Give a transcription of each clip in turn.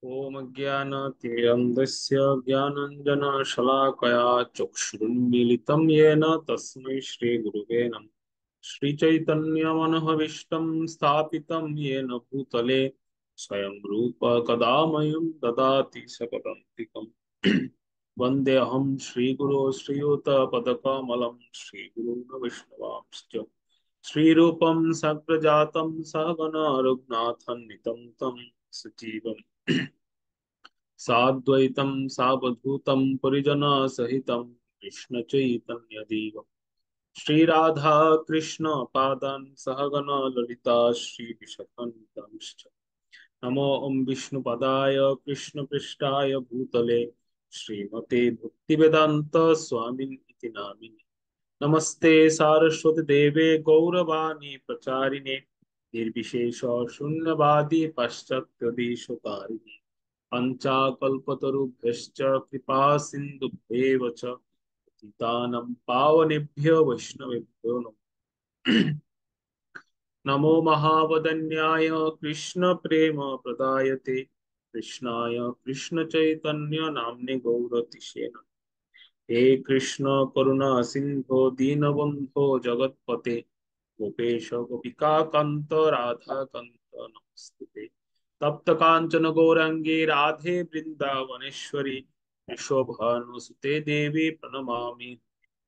ओम ज्ञानतिमिरन्धस्य ज्ञानाञ्जनशलाकया चक्षुरुन्मीलितं येन तस्मै श्रीगुरुवे नमः। श्रीचैतन्यमनोभीष्टं स्थापितं येन भूतले स्वयं रूप कदा मह्यं ददाति सकलन्तिकम्। वन्देऽहं श्रीगुरो श्रीयुतपदकमलं श्रीगुरून् वैष्णवांश्च श्रीरूपं सग्रजातं सहगण रघुनाथन्वितं तं सजीवम् साद्वैतं सावधूतं परिजनसहितं कृष्णचैतन्यदेवं श्रीराधा कृष्ण पादान् सहगण ललिता श्रीविशखन्वितांश्च नमो विष्णुपदाय कृष्णपृष्ठाय भूतले श्रीमते भक्तिवेदान्त स्वामिनिति नामिने नमस्ते सारस्वती देवे गौरवाणी प्रचारिणे निर्विशेष शून्यवादी पाश्चात्य देशकारिणे पञ्चाकल्पतरुभ्यश्च कृपा सिन्धुभ्येव च पतितानं पावनेभ्यो वैष्णवेभ्यो नमो महावदन्याय कृष्णप्रेम प्रदायते कृष्णाय कृष्णचैतन्य नाम्ने गौरतिशे हे कृष्ण करुणा सिंधो दीनबन्धो जगत्पते गोपेश गोपिका कांत राधा कांत नमस्ते तप्त कांचन गौरांगे राधे वृंदावनेश्वरी यशोभानुसुते देवी प्रणमामि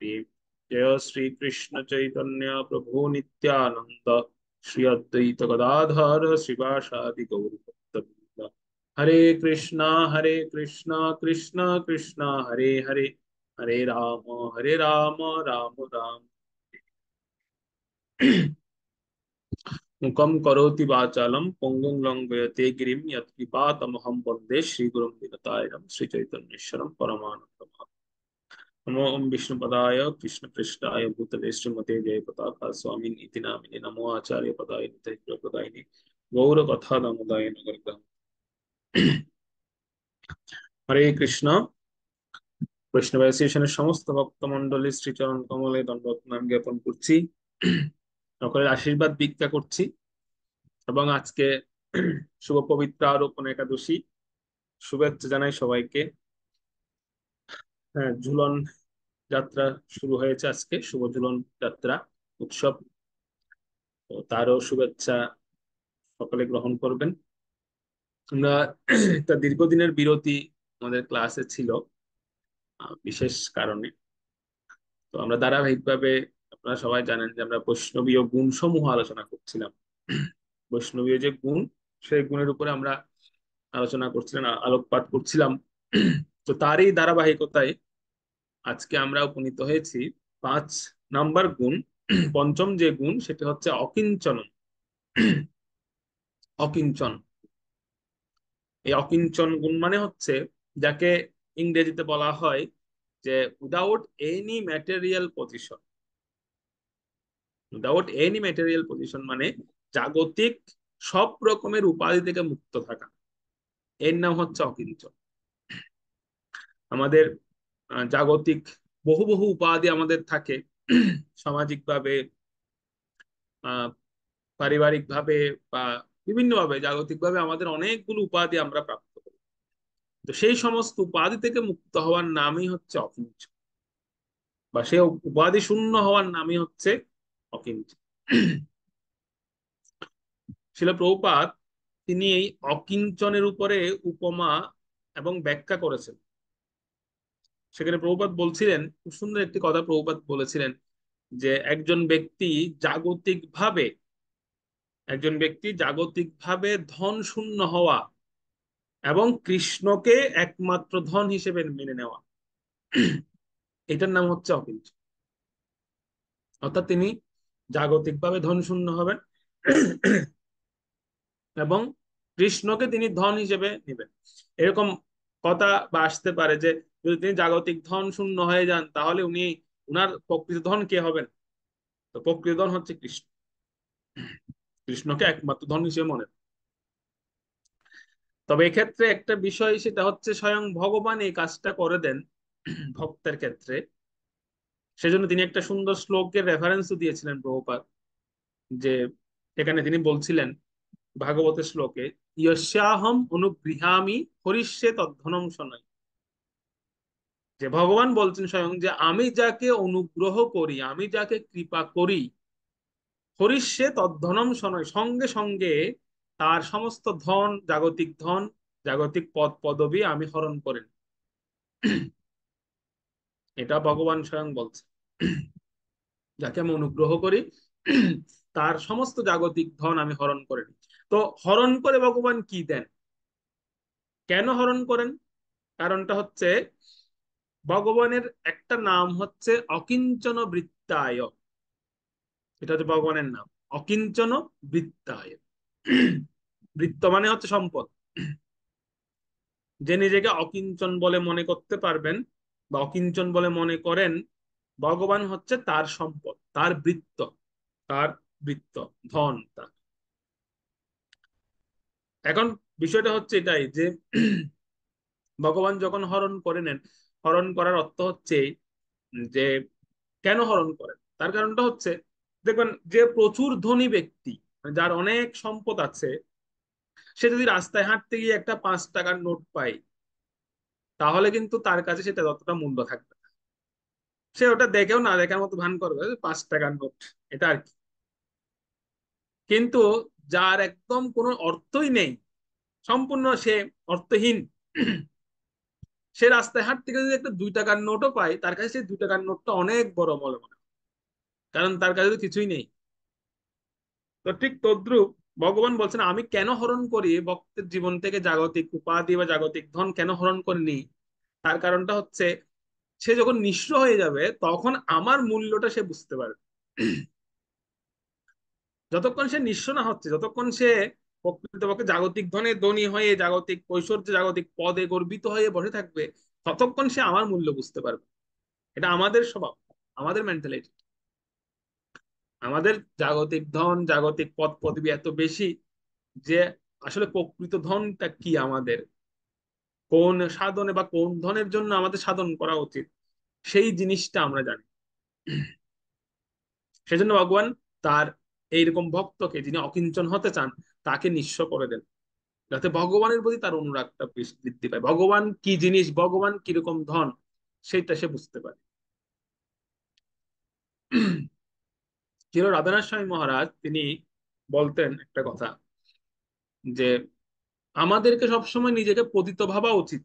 देवी। जय श्री कृष्ण चैतन्य प्रभु नित्यानंद श्री अद्वैत गदाधर शिवासादि गौर भक्तवृंद। हरे कृष्णा कृष्ण कृष्ण हरे हरे हरे राम राम राम मुखम करोति वाचालम पुंगुं लंघयते गिरिं यत्कृपातमहं वन्दे श्रीगुरुं दिनतारिणं श्रीचैतन्येश्वरं परमानन्दम्। नमो विष्णुपदाय कृष्णपृष्ठाय भूतले श्रीमते जयपताका स्वामिन् इति नामिने नमो आचार्य पदाय नित्यप्रदायिने गौरकथा दामोदाय नगरग्रहम्। हरे कृष्ण। বৈষ্ণব অ্যাসোসিয়েশনের সমস্ত ভক্তমণ্ডলী শ্রীচরণ কমলে দণ্ডবত নাম জ্ঞাপন করছি, সকলের আশীর্বাদ ভিক্ষা করছি এবং আজকে শুভ পবিত্র আরোপণ একাদশী শুভেচ্ছা জানাই সবাইকে। হ্যাঁ, ঝুলন যাত্রা শুরু হয়েছে আজকে, শুভ ঝুলন যাত্রা উৎসব, তো তারও শুভেচ্ছা সকলে গ্রহণ করবেন। আমরা একটা দীর্ঘদিনের বিরতি আমাদের ক্লাসে ছিল বিশেষ কারণে, তো আমরা ধারাবাহিকভাবে, আপনারা সবাই জানেন যে আমরা বৈষ্ণবীয় গুণ সমূহ আলোচনা করছিলাম। বৈষ্ণবীয় যে গুণ, সেই গুণের উপরে আমরা আলোচনা করছিলাম, আলোকপাত করছিলাম। তো তারই ধারাবাহিকতায় আজকে আমরা উপনীত হয়েছি 5 নাম্বার গুণ। পঞ্চম যে গুণ সেটা হচ্ছে অকিঞ্চন। অকিঞ্চন, এই অকিঞ্চন গুণ মানে হচ্ছে যাকে ইংরেজিতে বলা হয় যে without any material position. Without any material position মানে জাগতিক সব রকমের উপাধি থেকে মুক্ত থাকা, এর নাম হচ্ছে অকিঞ্চন। আমাদের জাগতিক বহু বহু উপাধি আমাদের থাকে, সামাজিক ভাবে, আহ পারিবারিক ভাবে বা বিভিন্ন ভাবে, জাগতিক ভাবে আমাদের অনেকগুলো উপাধি আমরা প্রাপ্ত করি। তো সেই সমস্ত উপাধি থেকে মুক্ত হওয়ার নামই হচ্ছে অকিঞ্চন, বা সেই উপাধি শূন্য হওয়ার নামই হচ্ছে অকিঞ্চন। শিল প্রভুপাদ তিনি এই অকিঞ্চনের উপরে উপমা এবং ব্যাখ্যা করেছেন। সেখানে প্রভুপাদ বলছিলেন, খুব সুন্দর একটি কথা প্রভুপাদ বলেছিলেন যে একজন ব্যক্তি জাগতিক ভাবে ধন শূন্য হওয়া এবং কৃষ্ণকে একমাত্র ধন হিসেবে মেনে নেওয়া, এটার নাম হচ্ছে অকিঞ্চন। অর্থাৎ তিনি জাগতিকভাবে ধন শূন্য হবেন এবং কৃষ্ণকে তিনি ধন হিসেবে নেবেন। এরকম কথা বা আসতে পারে যে যদি তিনি জাগতিক ধন শূন্য হয়ে যান তাহলে উনার প্রকৃত ধন কে হবেন? তো প্রকৃত ধন হচ্ছে কৃষ্ণ, কৃষ্ণকে একমাত্র ধন হিসেবে মনে। তবে এক্ষেত্রে একটা বিষয়, সেটা হচ্ছে স্বয়ং ভগবান এই কাজটা করে দেন ভক্তের ক্ষেত্রে। সেজন্য তিনি একটা সুন্দর শ্লোকের রেফারেন্সও দিয়েছিলেন প্রভুপাদ, যে এখানে তিনি বলছিলেন ভাগবতের শ্লোকে, ইয়স্যাহম অনুগৃহামি হরিষ্যে তদ্ধনম শোনাই, যে ভগবান বলছেন স্বয়ং যে আমি যাকে অনুগ্রহ করি, আমি যাকে কৃপা করি, হরিষ্যে তদ্ধনম শোনাই, সঙ্গে সঙ্গে তার সমস্ত ধন, জাগতিক পদ পদবী আমি হরণ করে নিই। এটা ভগবান স্বয়ং বলছে, যাকে আমি অনুগ্রহ করি তার সমস্ত জাগতিক ধন আমি হরণ করে নিই। তো হরণ করে ভগবান কি দেন, কেন হরণ করেন? কারণটা হচ্ছে, ভগবানের একটা নাম হচ্ছে অকিঞ্চন বৃত্তায়। এটা হচ্ছে ভগবানের নাম, অকিঞ্চন বৃত্তায়। বৃত্ত মানে হচ্ছে সম্পদ। যে নিজেকে অকিঞ্চন বলে মনে করতে পারবেন বা অকিঞ্চন বলে মনে করেন, ভগবান হচ্ছে তার সম্পদ, তার বৃত্ত, তার বৃত্ত, ধন তার। এখন বিষয়টা হচ্ছে এটাই যে ভগবান যখন হরণ করে নেন, হরণ করার অর্থ হচ্ছে যে কেন হরণ করেন, তার কারণটা হচ্ছে, দেখবেন যে প্রচুর ধনী ব্যক্তি, মানে যার অনেক সম্পদ আছে, সে যদি রাস্তায় হাঁটতে গিয়ে একটা 5 টাকার নোট পায়, তাহলে কিন্তু তার কাছে সেটা ততটা মূল্য থাকবে না। সে ওটা দেখেও না দেখার মতো ভান করবে, 5 টাকার নোট, এটা আর কি। কিন্তু যার একদম কোনো অর্থই নেই, সম্পূর্ণ সে অর্থহীন, সে রাস্তায় হাঁটতে গিয়ে যদি একটা 2 টাকার নোটও পায়, তার কাছে সেই 2 টাকার নোটটা অনেক বড় বলে মনে হয়, কারণ তার কাছে তো কিছুই নেই। তো ঠিক তদ্রুপ ভগবান বলছেন আমি কেন হরণ করি ভক্তের জীবন থেকে জাগতিক উপাধি বা জাগতিক ধন, কেন হরণ করিনি, তার কারণটা হচ্ছে, সে যখন নিঃস্ব হয়ে যাবে তখন আমার মূল্যটা সে বুঝতে পারবে। যতক্ষণ সে নিঃস্ব না হচ্ছে, যতক্ষণ সে প্রকৃতপক্ষে জাগতিক ধনে ধনী হয়ে, জাগতিক ঐশ্বর্য, জাগতিক পদে গর্বিত হয়ে বসে থাকবে, ততক্ষণ সে আমার মূল্য বুঝতে পারবে। এটা আমাদের স্বভাব, আমাদের মেন্টালিটি। আমাদের জাগতিক ধন, জাগতিক পদ পদবি এত বেশি যে আসলে প্রকৃত ধনটা কি, আমাদের কোন সাধনে বা কোন ধনের জন্য আমাদের সাধন করা উচিত, সেই জিনিসটা আমরা জানি। সেজন্য ভগবান তার এইরকম ভক্তকে, যিনি অকিঞ্চন হতে চান, তাকে নিঃস্ব করে দেন, যাতে ভগবানের প্রতি তার অনুরাগটা বৃদ্ধি পায়, ভগবান কি জিনিস, ভগবান কিরকম ধন, সেটা সে বুঝতে পারে। ছিল রাধানাথ স্বামী মহারাজ, তিনি বলতেন একটা কথা, যে আমাদেরকে সবসময় নিজেকে পতিত ভাবা উচিত,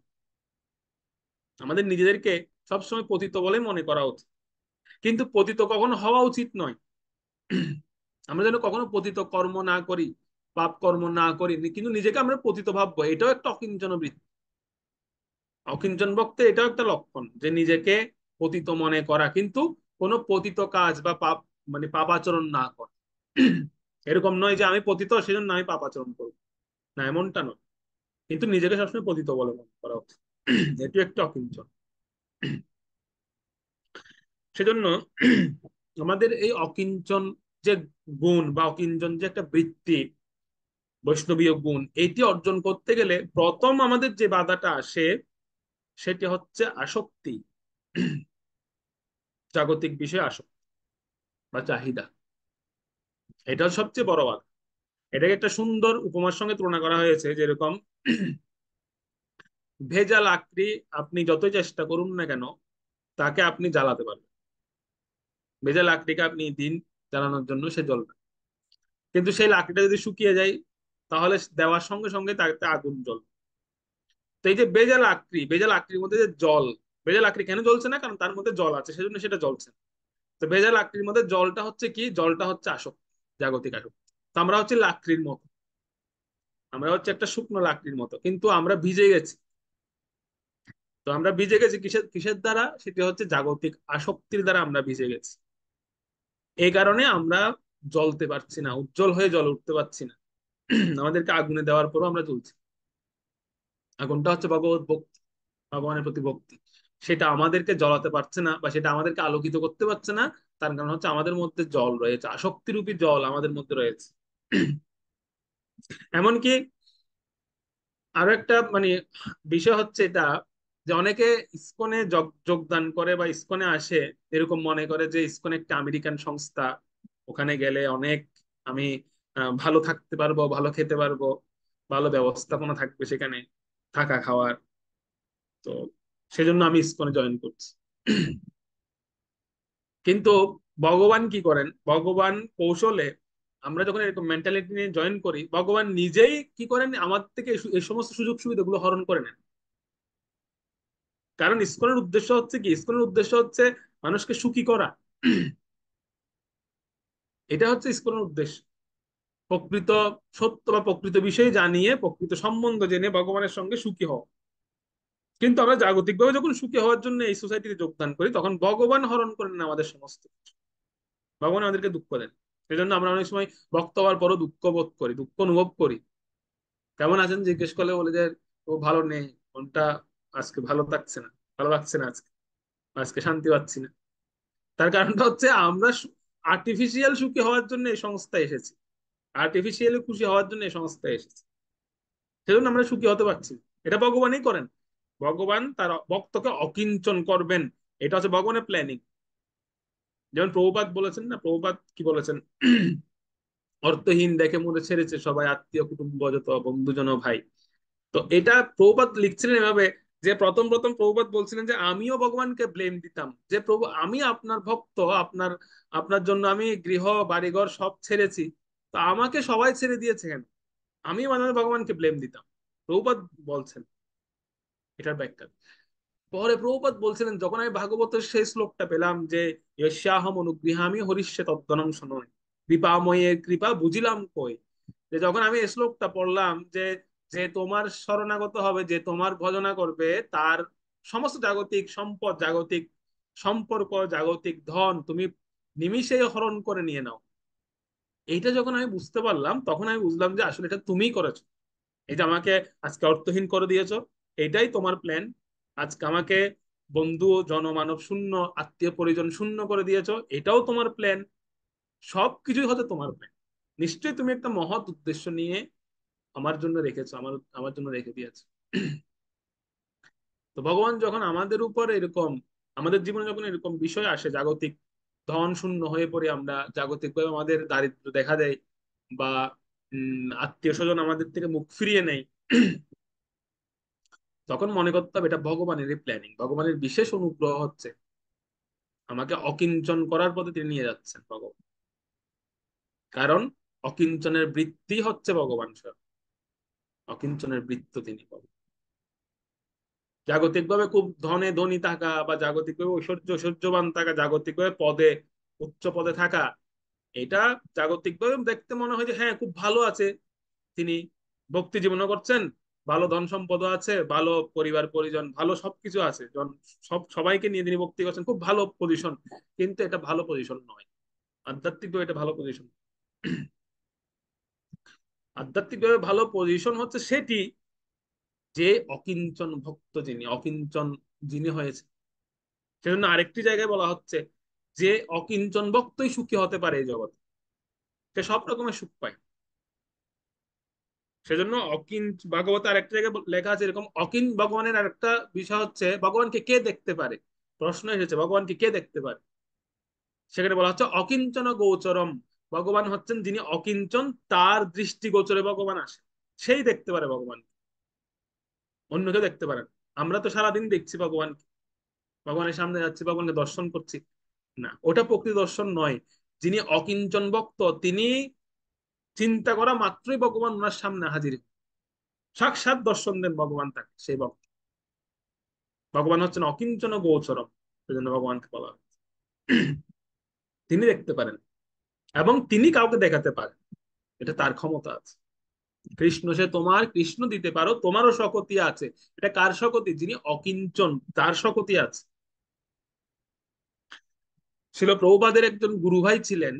আমাদের নিজেদেরকে সবসময় পতিত বলে মনে করা উচিত, কিন্তু পতিত কখনো হওয়া উচিত নয়। আমরা যেন কখনো পতিত কর্ম না করি, পাপ কর্ম না করি, কিন্তু নিজেকে আমরা পতিত ভাববো, এটাও একটা অকিঞ্চন বৃত্তি। অকিঞ্চন ভক্তের এটাও একটা লক্ষণ, যে নিজেকে পতিত মনে করা, কিন্তু কোনো পতিত কাজ বা পাপ, মানে পাপাচরণ না করা। এরকম নয় যে আমি পতিত সেজন্য আমি পাপাচরণ করবো, না এমনটা নয়, কিন্তু নিজেকে সবসময় পতিত বলে মনে করা উচিত। এটি একটা অকিঞ্চন। সেজন্য আমাদের এই অকিঞ্চন যে গুণ বা অকিঞ্চন যে একটা বৃত্তি, বৈষ্ণবীয় গুণ, এটি অর্জন করতে গেলে প্রথম আমাদের যে বাধাটা আসে, সেটি হচ্ছে আসক্তি, জাগতিক বিষয়ে আসক্তি বা চাহিদা। এটা সবচেয়ে বড় বাধা। এটাকে একটা সুন্দর উপমার সঙ্গে তুলনা করা হয়েছে, যেরকম ভেজা লাকড়ি আপনি যতই চেষ্টা করুন না কেন, তাকে আপনি জ্বালাতে পারবেন। ভেজা লাকড়িকে আপনি দিন জ্বালানোর জন্য, সে জ্বলবে, কিন্তু সেই লাকড়িটা যদি শুকিয়ে যায়, তাহলে দেওয়ার সঙ্গে সঙ্গে তাতে আগুন জ্বলবে। তো এই যে ভেজা লাকড়ির মধ্যে যে জল, ভেজা লাকড়ি কেন জ্বলছে না, কারণ তার মধ্যে জল আছে, সেজন্য সেটা জ্বলছে না। তো ভেজা লাকড়ির মধ্যে জলটা হচ্ছে কি, জলটা হচ্ছে আসক্তি, জাগতিক আসক্তি। তো আমরা হচ্ছে লাকড়ির মতো, আমরা হচ্ছে একটা শুকনো লাকড়ির মতো, কিন্তু আমরা ভিজে গেছি। তো আমরা ভিজে গেছি কিসের কিসের দ্বারা, সেটি হচ্ছে জাগতিক আসক্তির দ্বারা আমরা ভিজে গেছি। এই কারণে আমরা জ্বলতে পারছি না, উজ্জ্বল হয়ে জ্বলে উঠতে পারছি না। আমাদেরকে আগুনে দেওয়ার পরও আমরা জ্বলছি। আগুনটা হচ্ছে ভগবত ভক্তি, ভগবানের প্রতি ভক্তি। সেটা আমাদেরকে জ্বলাতে পারছে না বা সেটা আমাদেরকে আলোকিত করতে পারছে না, তার কারণ হচ্ছে আমাদের মধ্যে জল রয়েছে, আসক্তিরূপী জল আমাদের মধ্যে রয়েছে। এমনকি আরো একটা মানে বিষয় হচ্ছে এটা, যে অনেকে ইসকনে যোগদান করে বা ইসকনে আসে, এরকম মনে করে যে ইসকন একটা আমেরিকান সংস্থা, ওখানে গেলে অনেক আমি ভালো থাকতে পারবো, ভালো খেতে পারবো, ভালো ব্যবস্থাপনা থাকবে সেখানে থাকা খাওয়ার। তো সেজন্য আমি ইসকনে জয়েন করছি। কিন্তু ভগবান কি করেন, ভগবান কৌশলে, আমরা যখন এরকম মেন্টালিটি নিয়ে জয়েন করি, ভগবান নিজেই কি করেন, আমাদের থেকে এই সমস্ত সুযোগ সুবিধাগুলো হরণ করে নেন। কারণ ইসকনের উদ্দেশ্য হচ্ছে কি, ইসকনের উদ্দেশ্য হচ্ছে মানুষকে সুখী করা। এটা হচ্ছে ইসকনের উদ্দেশ্য। প্রকৃত সত্য বা প্রকৃত বিষয় জানিয়ে, প্রকৃত সম্বন্ধ জেনে ভগবানের সঙ্গে সুখী হও। কিন্তু আমরা জাগতিকভাবে যখন সুখী হওয়ার জন্য এই সোসাইটিতে যোগদান করি, তখন ভগবান হরণ করেন না আমাদের সমস্ত কিছু। ভগবান আমাদেরকে দুঃখ দেন। সেই জন্য আমরা অনেক সময় ভক্ত হওয়ার পরও দুঃখ বোধ করি, দুঃখ অনুভব করি। কেমন আছেন জিজ্ঞেস করলে বলে যে ও ভালো নেই, মনটা আজকে ভালো থাকছে না, ভালো লাগছে না আজকে, আজকে শান্তি পাচ্ছি না। তার কারণটা হচ্ছে আমরা আর্টিফিশিয়াল সুখী হওয়ার জন্য এই সংস্থায় এসেছি, আর্টিফিশিয়ালি খুশি হওয়ার জন্য এই সংস্থায় এসেছি। সেজন্য আমরা সুখী হতে পারছি না। এটা ভগবানই করেন। ভগবান তার ভক্তকে অকিঞ্চন করবেন, এটা হচ্ছে ভগবানের প্ল্যানিং। যেমন প্রভুপাদ বলেছেন না, প্রভুপাদ কি বলেছেন, অর্থহীন দেখে মনে ছেড়েছে সবাই, আত্মীয় কুটুম্ব যত বন্ধুজন ভাই। তো এটা প্রভুপাদ লিখছিলেন এভাবে, যে প্রথম প্রথম প্রভুপাদ বলছিলেন যে আমিও ভগবানকে ব্লেম দিতাম, যে প্রভু আমি আপনার ভক্ত, আপনার আপনার জন্য আমি গৃহ বাড়িঘর সব ছেড়েছি, তো আমাকে সবাই ছেড়ে দিয়েছে কেন? আমি মানে ভগবানকে ব্লেম দিতাম। প্রভুপাদ বলছেন এটার ব্যাখ্যা। পরে প্রভুপাদ বলছিলেন, যখন আমি ভাগবতের সেই শ্লোকটা পেলাম যে যস্যাহম অনুগৃহামি হরিষ্যে তদ্দনম শোনয়, কৃপাময়ের কৃপা বুঝিলাম কই, যে যখন আমি এই শ্লোকটা পড়লাম যে যে তোমার শরণাগত হবে, যে তোমার ভজনা করবে, তার সমস্ত জাগতিক সম্পদ, জাগতিক সম্পর্ক, জাগতিক ধন তুমি নিমিষেই হরণ করে নিয়ে নাও। এইটা যখন আমি বুঝতে পারলাম, তখন আমি বুঝলাম যে আসলে এটা তুমিই করেছো। এই যে আমাকে আজকে অর্থহীন করে দিয়েছো, এটাই তোমার প্ল্যান। আজকে আমাকে বন্ধু জনমানব শূন্য, আত্মীয় পরিজন শূন্য করে দিয়েছো, এটাও তোমার প্ল্যান। সবকিছুই হচ্ছে তোমার প্ল্যান। নিশ্চয়ই তুমি একটা মহৎ উদ্দেশ্য নিয়ে আমার জন্য রেখেছো, আমার আমার জন্য রেখে দিয়েছো। তো ভগবান যখন আমাদের উপর এরকম, আমাদের জীবনে যখন এরকম বিষয় আসে, জাগতিক ধন শূন্য হয়ে পড়ে আমরা, জাগতিক ভাবে আমাদের দারিদ্র দেখা দেয়, বা আত্মীয় স্বজন আমাদের থেকে মুখ ফিরিয়ে নেয়, তখন মনে করতে হবে এটা ভগবানেরই প্ল্যানিং, ভগবানের বিশেষ অনুগ্রহ হচ্ছে, আমাকে অকিঞ্চন করার পথে তিনি নিয়ে যাচ্ছেন ভগবান। কারণ অকিঞ্চনের বৃত্তি হচ্ছে ভগবান স্বয়ং, অকিঞ্চনের বৃত্ত তিনি পাবেন। জাগতিকভাবে খুব ধনে ধনী থাকা, বা জাগতিকভাবে ঐশ্বর্যবান থাকা, জাগতিকভাবে পদে উচ্চ পদে থাকা, এটা জাগতিকভাবে দেখতে মনে হয় যে হ্যাঁ খুব ভালো আছে, তিনি ভক্তি জীবনও করছেন, ভালো ধন সম্পদ আছে, ভালো পরিবার পরিজন, ভালো সবকিছু আছে, সব সবাইকে নিয়ে তিনি ভক্তি করছেন, খুব ভালো পজিশন। কিন্তু এটা ভালো পজিশন নয়, আধ্যাত্মিকভাবে এটা ভালো পজিশন। আধ্যাত্মিকভাবে ভালো পজিশন হচ্ছে সেটি, যে অকিঞ্চন ভক্ত যিনি, অকিঞ্চন যিনি হয়েছে। সেজন্য আরেকটি জায়গায় বলা হচ্ছে যে অকিঞ্চন ভক্তই সুখী হতে পারে এই জগতে, সে সব রকমের সুখ পায়। সেজন্য ভাগবত আরেকটা জায়গায় লেখা আছে এরকম, ভগবানের আরেকটা বিষয় হচ্ছে ভগবানকে কে দেখতে পারে। প্রশ্ন এসেছে ভগবানকে কে দেখতে পারে, সেখানে বলা হচ্ছে অকিঞ্চন গোচরম। ভগবান হচ্ছেন যিনি অকিঞ্চন, তার দৃষ্টি গোচরে ভগবান আসে, সেই দেখতে পারে ভগবান, অন্য কেউ দেখতে পারে না। আমরা তো সারাদিন দেখছি ভগবানকে, ভগবানের সামনে যাচ্ছি, ভগবানকে দর্শন করছি, না ওটা প্রকৃত দর্শন নয়। যিনি অকিঞ্চন ভক্ত, তিনি চিন্তা করা মাত্রই ভগবান ওনার সামনে হাজির, সাক্ষাৎ দর্শন দেন ভগবান তাকে, সেই ভক্ত। ভগবান হচ্ছেন অকিঞ্চন গোচরম, সেজন্য ভগবানকে বলা হয়। তিনি দেখতে পারেন এবং তিনি কাউকে দেখাতে পারেন, এটা তার ক্ষমতা আছে। কৃষ্ণ সে তোমার, কৃষ্ণ দিতে পারো, তোমারও শকতি আছে। এটা কার শকতি? যিনি অকিঞ্চন, তার শকতি আছে। ছিল প্রভুপাদের একজন গুরু ভাই ছিলেন,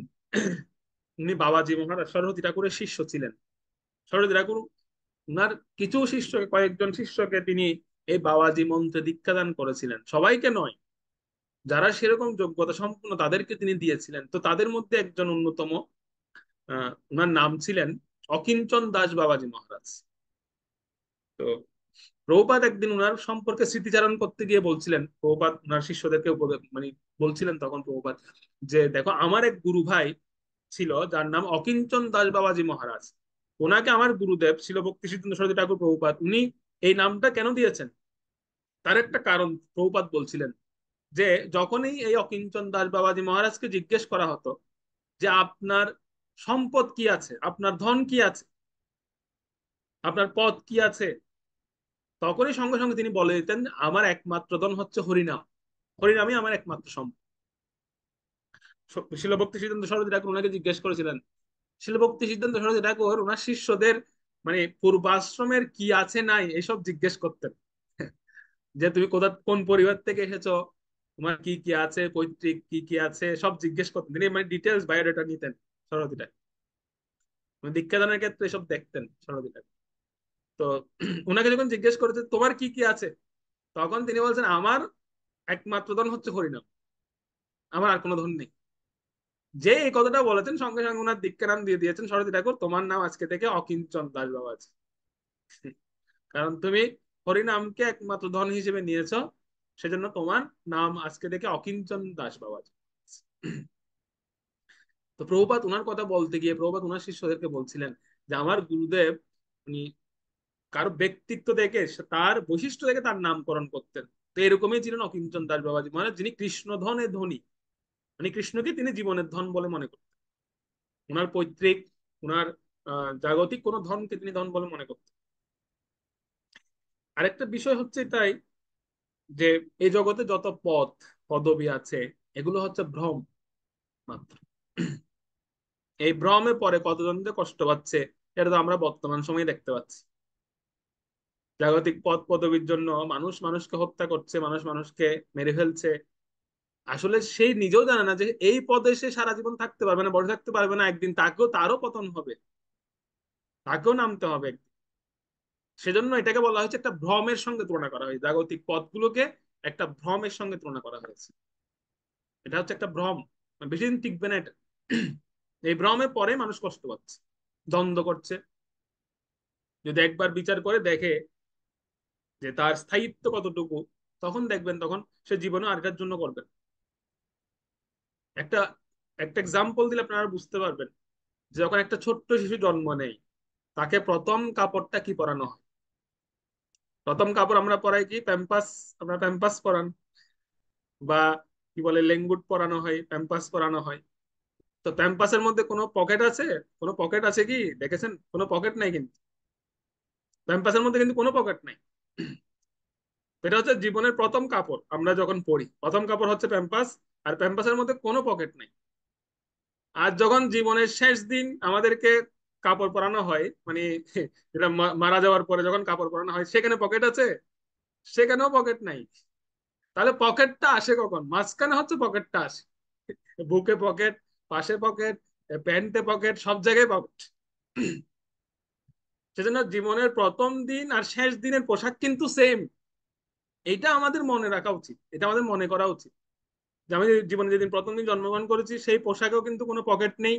উনি বাবাজি মহারাজ সরস্বতী ঠাকুরের শিষ্য ছিলেন। সরস্বতী ঠাকুর উনার কিছু শিষ্যকে, কয়েকজন শিষ্যকে তিনি এই বাবাজি মন্ত্রে দীক্ষা দান করেছিলেন, সবাইকে নয়, যারা সেরকম যোগ্যতা সম্পন্ন তাদেরকে তিনি দিয়েছিলেন। তো তাদের মধ্যে একজন অন্যতম, ওনার নাম ছিলেন অকিঞ্চন দাস বাবাজি মহারাজ। তো প্রভুপাদ একদিন ওনার সম্পর্কে স্মৃতিচারণ করতে গিয়ে বলছিলেন, প্রভুপাদ ওনার শিষ্যদেরকে মানে বলছিলেন তখন প্রভুপাদ, যে দেখো আমার এক গুরু ভাই ছিল যার নাম অকিঞ্চন দাস বাবাজি মহারাজ। ওনাকে আমার গুরুদেব ছিল ভক্তি সিদ্ধান্ত সরস্বতী ঠাকুর প্রভুপাদ উনি এই নামটা কেন দিয়েছেন, তার একটা কারণ প্রভুপাদ বলছিলেন যে যখনই এই অকিঞ্চন দাস বাবাজি মহারাজকে জিজ্ঞেস করা হতো যে আপনার সম্পদ কি আছে, আপনার ধন কি আছে, আপনার পদ কি আছে, তখনই সঙ্গে সঙ্গে তিনি বলে দিতেন আমার একমাত্র ধন হচ্ছে হরিনাম, হরিনামই আমার একমাত্র সম্পদ। শিলভক্তি সিদ্ধান্ত সরস্বতী ঠাকুর ওনাকে জিজ্ঞেস করেছিলেন, শিলভক্তি সিদ্ধান্ত সরস্বতী ঠাকুর ওনার শিষ্যদের মানে পূর্বাশ্রমের কি আছে নাই এসব জিজ্ঞেস করতেন, যে তুমি কোথা কোন পরিবার থেকে এসেছো, তোমার কি কি আছে, পৈতৃক কি কি আছে, সব জিজ্ঞেস করতেন তিনি, মানে ডিটেলস বায়োডাটা নিতেন সরস্বতী ঠাকুর। মানে দীক্ষাদানের ক্ষেত্রে এসব দেখতেন সরস্বতী ঠাকুর। তো ওনাকে যখন জিজ্ঞেস করেছে তোমার কি কি আছে, তখন তিনি বলছেন আমার একমাত্র ধন হচ্ছে হরিনাম, আমার আর কোনো ধন নেই। যে এই কথাটা বলেছেন সঙ্গে সঙ্গে ওনার দীক্ষা নাম দিয়ে দিয়েছেন সরস্বতী ঠাকুর, তোমার নাম আজকে থেকে অকিঞ্চন দাস বাবা আছে, কারণ তুমি হরিনামকে একমাত্র ধন হিসেবে নিয়েছো, সেজন্য তোমার নাম আজকে থেকে অকিঞ্চন দাস বাবা আছে। তো প্রভুপাদ ওনার কথা বলতে গিয়ে প্রভুপাদ ওনার শিষ্যদেরকে বলছিলেন যে আমার গুরুদেব উনি কারো ব্যক্তিত্ব দেখে তার বৈশিষ্ট্য দেখে তার নামকরণ করতেন। তো এরকমই ছিলেন অকিঞ্চন দাস বাবাজি মানে যিনি কৃষ্ণ ধনে ধনী, মানে কৃষ্ণকে তিনি জীবনের ধন বলে মনে করতেন। ওনার পৈতৃক, ওনার জাগতিক কোনো ধনকে তিনি ধন বলে মনে করতেন। আরেকটা বিষয় হচ্ছে তাই যে এই জগতে যত পদ পদবি আছে এগুলো হচ্ছে ভ্রম মাত্র। এই ভ্রমে পরে কতজন যে কষ্ট পাচ্ছে এটা তো আমরা বর্তমান সময়ে দেখতে পাচ্ছি। জাগতিক পদ পদবীর জন্য মানুষ মানুষকে হত্যা করছে, মানুষ মানুষকে মেরে ফেলছে। আসলে সেই নিজেও জানে না যে এই পদে সে সারা জীবন থাকতে পারবে না, বসে থাকতে পারবে না, একদিন তাকেও তারও পতন হবে, তাকেও নামতে হবে একদিন। সেজন্য এটাকে বলা হয়েছে একটা ভ্রমের সঙ্গে তুলনা করা হয়েছে, জাগতিক পদগুলোকে একটা ভ্রমের সঙ্গে তুলনা করা হয়েছে। এটা হচ্ছে একটা ভ্রম, বেশি দিন টিকবে না এটা। এই ভ্রমে পরে মানুষ কষ্ট পাচ্ছে, দ্বন্দ্ব করছে। যদি একবার বিচার করে দেখে যে তার স্থায়িত্ব কতটুকু, তখন দেখবেন তখন সে জীবনে আর এটার জন্য করবেন। একটা একটা এক্সাম্পল দিলে আপনারা বুঝতে পারবেন। যে যখন একটা ছোট্ট শিশু জন্ম নেয় তাকে প্রথম কাপড়টা কি পরানো হয়? প্রথম কাপড় আমরা পরাই কি প্যাম্পাস, আমরা প্যাম্পাস পরান, বা কি বলে লেঙ্গুট পরানো হয়, প্যাম্পাস পরানো হয়। তো প্যাম্পাসের মধ্যে কোনো পকেট আছে? কোনো পকেট আছে কি দেখেছেন? কোনো পকেট নাই কিন্তু, প্যাম্পাসের মধ্যে কিন্তু কোনো পকেট নাই। এটা হচ্ছে জীবনের প্রথম কাপড়, আমরা যখন পড়ি প্রথম কাপড় হচ্ছে প্যাম্পাস, আর প্যাম্পাসের মধ্যে কোনো পকেট নেই। আর যখন জীবনের শেষ দিন আমাদেরকে কাপড় পরানো হয়, মানে যেটা মারা যাওয়ার পরে যখন কাপড় পরানো হয় সেখানে পকেট আছে? সেখানেও পকেট নাই। তাহলে পকেটটা আসে কখন? মাঝখানে হচ্ছে পকেটটা আসে, বুকে পকেট, পাশে পকেট, প্যান্টে পকেট, সব জায়গায় পকেট। সেজন্য জীবনের প্রথম দিন আর শেষ দিনের পোশাক কিন্তু সেম। এটা আমাদের মনে রাখা উচিত, এটা আমাদের মনে করা উচিত যে আমি জীবনে যেদিন প্রথম দিন জন্মগ্রহণ করেছি সেই পোশাকেও কিন্তু কোনো পকেট নেই,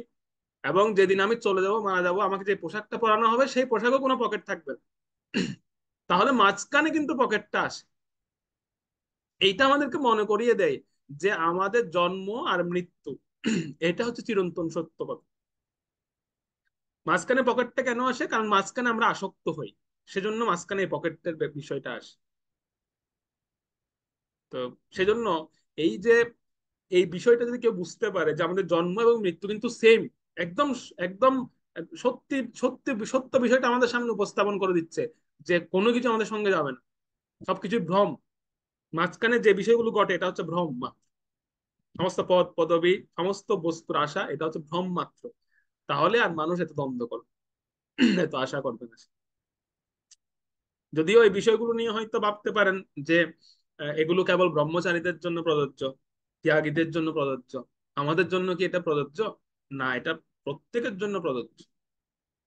এবং যেদিন আমি চলে যাব মারা যাব আমাকে যে পোশাকটা পরানো হবে সেই পোশাকেও কোনো পকেট থাকবে না। তাহলে মাঝখানে কিন্তু পকেটটা আসে। এইটা আমাদেরকে মনে করিয়ে দেয় যে আমাদের জন্ম আর মৃত্যু এটা হচ্ছে চিরন্তন সত্য কথা। মাঝখানে পকেটটা কেন আসে? কারণ মাঝখানে আমরা আসক্ত হই, সেজন্য মাঝখানে এই পকেটের বিষয়টা আসে। তো সেজন্য এই যে এই বিষয়টা যদি কেউ বুঝতে পারে যে আমাদের জন্ম এবং মৃত্যু কিন্তু সেম, একদম একদম সত্যি সত্যি সত্য বিষয়টা আমাদের সামনে উপস্থাপন করে দিচ্ছে যে কোনো কিছু আমাদের সঙ্গে যাবে না, সবকিছু ভ্রম। মাঝখানে যে বিষয়গুলো ঘটে এটা হচ্ছে ভ্রম মাত্র। সমস্ত পদ পদবী, সমস্ত বস্তুর আশা এটা হচ্ছে ভ্রম মাত্র। তাহলে আর মানুষ এত দ্বন্দ্ব করবে, এত আশা করবে না। যদিও এই বিষয়গুলো নিয়ে হয়তো ভাবতে পারেন যে এগুলো কেবল ব্রহ্মচারীদের জন্য প্রযোজ্য, ত্যাগীদের জন্য প্রযোজ্য, আমাদের জন্য কি এটা প্রযোজ্য? না, এটা প্রত্যেকের জন্য প্রযোজ্য।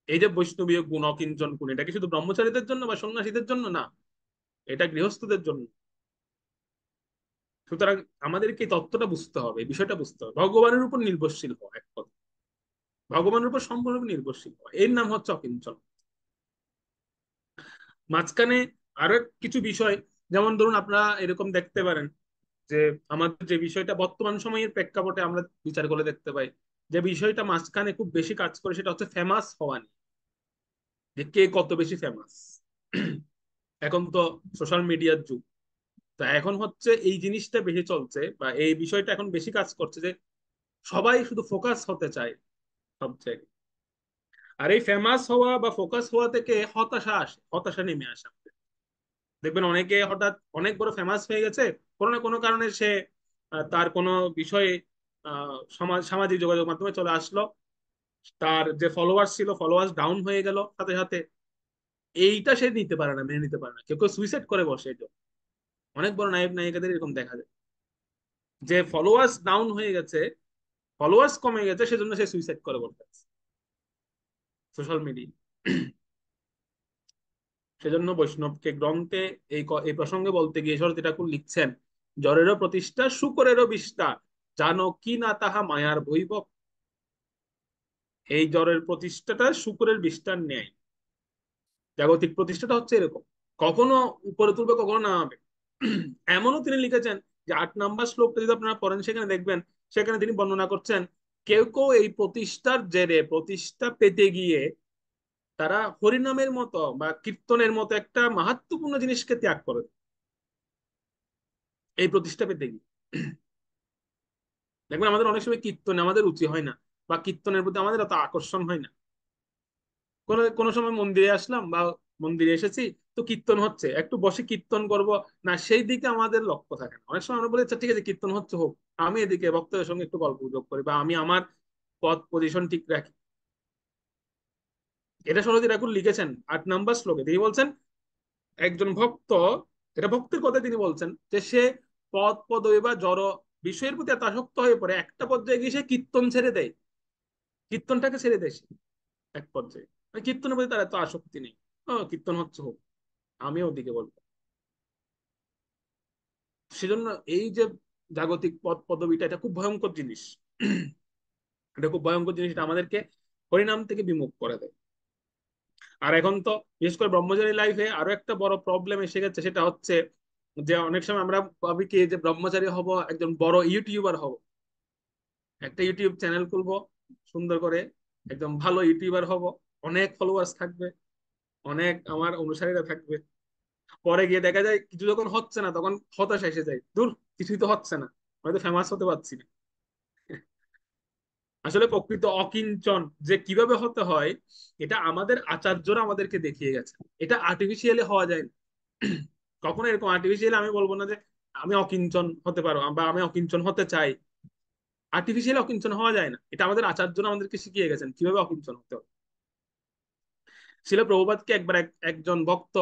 এই যে বৈষ্ণবীয় গুণ অকিঞ্চন গুণ, এটা কি শুধু ব্রহ্মচারীদের জন্য বা সন্ন্যাসীদের জন্য? না, এটা গৃহস্থদের জন্য। সুতরাং আমাদেরকে এই তত্ত্বটা বুঝতে হবে, এই বিষয়টা বুঝতে হবে, ভগবানের উপর নির্ভরশীল হওয়া, এক কথা, ভগবানের উপর সম্পূর্ণ নির্ভরশীল হওয়া, এর নাম হচ্ছে অকিঞ্চন। মাঝখানে আরো কিছু বিষয়, যেমন ধরুন আপনারা এরকম দেখতে পারেন যে আমাদের যে বিষয়টা বর্তমান সময়ের প্রেক্ষাপটে আমরা বিচার করে দেখতে পাই যে বিষয়টা মাঝখানে খুব বেশি কাজ করে সেটা হচ্ছে ফেমাস হওয়া নিয়ে, যে কে কত বেশি ফেমাস। এখন তো সোশ্যাল মিডিয়ার যুগ, তো এখন হচ্ছে এই জিনিসটা বেশি চলছে, বা এই বিষয়টা এখন বেশি কাজ করছে, যে সবাই শুধু ফোকাস হতে চায় সব জায়গায়। আর এই ফেমাস হওয়া বা ফোকাস হওয়া থেকে হতাশা আসে, হতাশা নেমে আসে আমাদের। দেখবেন অনেকে হঠাৎ অনেক বড় ফেমাস হয়ে গেছে, কোনো না কোনো কারণে সে তার কোনো বিষয়ে সামাজিক যোগাযোগ মাধ্যমে চলে আসলো, তার যে ফলোয়ার্স ছিল ফলোয়ার্স ডাউন হয়ে গেল সাথে সাথে। এইটা সে নিতে পারে না, মেনে নিতে পারে না, কেউ কেউ সুইসাইড করে বসে। এটা অনেক বড় নায়ক নায়িকাদের এরকম দেখা যায়, যে ফলোয়ার্স ডাউন হয়ে গেছে, ফলোয়ার্স কমে গেছে, সেজন্য সে সুইসাইড করে বসে সোশ্যাল মিডিয়া। সেজন্য বৈষ্ণবকে গ্রন্থে এই প্রসঙ্গে বলতে গিয়ে সরস্বতী ঠাকুর লিখছেন, জ্বরেরও প্রতিষ্ঠা শুকরেরও বিষ্ঠা, জানো কি না তাহা মায়ার বৈভব। এই জ্বরের প্রতিষ্ঠাটা শুকরের বিষ্ঠার ন্যায়। জাগতিক প্রতিষ্ঠাটা হচ্ছে এরকম, কখনো উপরে তুলবে কখনো নামাবে। এমনও তিনি লিখেছেন যে 8 নম্বর শ্লোকটা যদি আপনারা পড়েন সেখানে দেখবেন, সেখানে তিনি বর্ণনা করছেন কেউ কেউ এই প্রতিষ্ঠার জেরে, প্রতিষ্ঠা পেতে গিয়ে তারা হরিনামের মতো বা কীর্তনের মতো একটা মাহাত্ম্যপূর্ণ জিনিসকে ত্যাগ করে এই প্রতিষ্ঠা পেতে গিয়ে। দেখবেন আমাদের অনেক সময় কীর্তনে আমাদের রুচি হয় না, বা কীর্তনের প্রতি আমাদের এত আকর্ষণ হয় না। কোনো কোনো সময় মন্দিরে আসলাম বা মন্দিরে এসেছি, তো কীর্তন হচ্ছে, একটু বসে কীর্তন করব না, সেই দিকে আমাদের লক্ষ্য থাকে না। অনেক সময় আমরা বলি আচ্ছা ঠিক আছে কীর্তন হচ্ছে হোক, আমি এদিকে ভক্তদের সঙ্গে একটু গল্প গুজব করি, বা আমি আমার পদ পজিশন ঠিক রাখি। এটা সরোজি ঠাকুর লিখেছেন 8 নম্বর শ্লোকে। তিনি বলছেন একজন ভক্ত, এটা ভক্তের কথা তিনি বলছেন, যে সে পদ পদবী বা জড় বিষয়ের প্রতি এত আসক্ত হয়ে পড়ে একটা পর্যায়ে গিয়ে সে কীর্তন ছেড়ে দেয়, কীর্তনটাকে ছেড়ে দেয় সে এক পর্যায়ে। মানে কীর্তনের প্রতি তার এত আসক্তি নেই, ও কীর্তন হচ্ছে হোক, আমি ওদিকে বলবো। সেজন্য এই যে জাগতিক পদ পদবিটা, এটা খুব ভয়ঙ্কর জিনিস। এটা খুব ভয়ঙ্কর জিনিস, এটা আমাদেরকে হরিনাম থেকে বিমুখ করে দেয়। আর এখন তো বিশেষ করে ব্রহ্মচারী লাইফে আরো একটা বড় প্রবলেম এসে গেছে, সেটা হচ্ছে যে অনেক সময় আমরা ভাবি কি যে ব্রহ্মচারী হব, একজন বড় ইউটিউবার হব, একটা ইউটিউব চ্যানেল খুলবো সুন্দর করে, একদম ভালো ইউটিউবার হব, অনেক ফলোয়ার্স থাকবে, অনেক আমার অনুসারীরা থাকবে। পরে গিয়ে দেখা যায় কিছু যখন হচ্ছে না, তখন হতাশা এসে যায়, দূর কিছুই তো হচ্ছে না, হয়তো ফেমাস হতে পারছি না। আসলে প্রকৃত অকিঞ্চন যে কিভাবে হতে হয়, এটা আমাদের আচার্যরা আমাদেরকে দেখিয়ে গেছে। এটা আর্টিফিশিয়ালি হওয়া যায় না। কখনো এরকম আর্টিফিশিয়ালি আমি বলবো না যে আমি অকিঞ্চন হতে পারো বা আমি অকিঞ্চন হতে চাই। আর্টিফিশিয়ালি অকিঞ্চন হওয়া যায় না, এটা আমাদের আচার্যরা আমাদেরকে শিখিয়ে গেছেন কিভাবে অকিঞ্চন হতে হবে। শিলা প্রভুপাদকে একবার একজন ভক্ত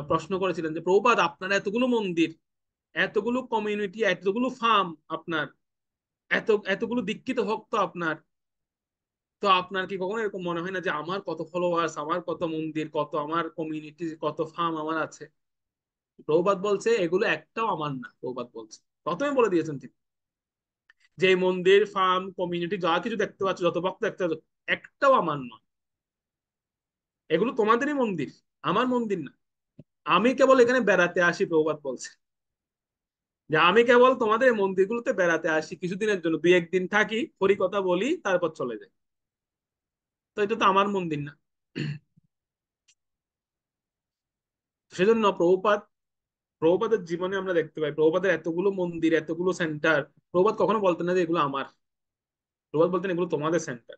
প্রশ্ন করেছিলেন যে প্রভুপাদ আপনার এতগুলো মন্দির, এতগুলো কমিউনিটি, এতগুলো ফার্ম আপনার, এতগুলো দীক্ষিত ভক্ত আপনার, তো আপনার কি কখনো এরকম মনে হয় না যে আমার কত ফলোয়ার্স, আমার কত মন্দির, কত আমার কমিউনিটি, কত ফার্ম আমার আছে? প্রভুপাদ বলছে এগুলো একটাও আমার না। প্রভুপাদ বলছে, প্রথমে বলে দিয়েছেন তিনি, যে মন্দির ফার্ম কমিউনিটি যা কিছু দেখতে পাচ্ছ, যত ভক্ত দেখতে পাচ্ছ, একটাও আমার নয়। এগুলো তোমাদেরই মন্দির, আমার মন্দির না। আমি কেবল এখানে বেড়াতে আসি। প্রভুপাদ বলছে যে আমি কেবল তোমাদের এই মন্দিরগুলোতে বেড়াতে আসি, কিছুদিনের জন্য 2-1 দিন থাকি, হরি কথা বলি, তারপর চলে যাই। তো এটা তো আমার মন্দির না। সেজন্য প্রভুপাদের জীবনে আমরা দেখতে পাই, প্রভুপাদের এতগুলো মন্দির, এতগুলো সেন্টার, প্রভুপাদ কখনো বলতেন না যে এগুলো আমার। প্রভুপাদ বলতেন এগুলো তোমাদের সেন্টার,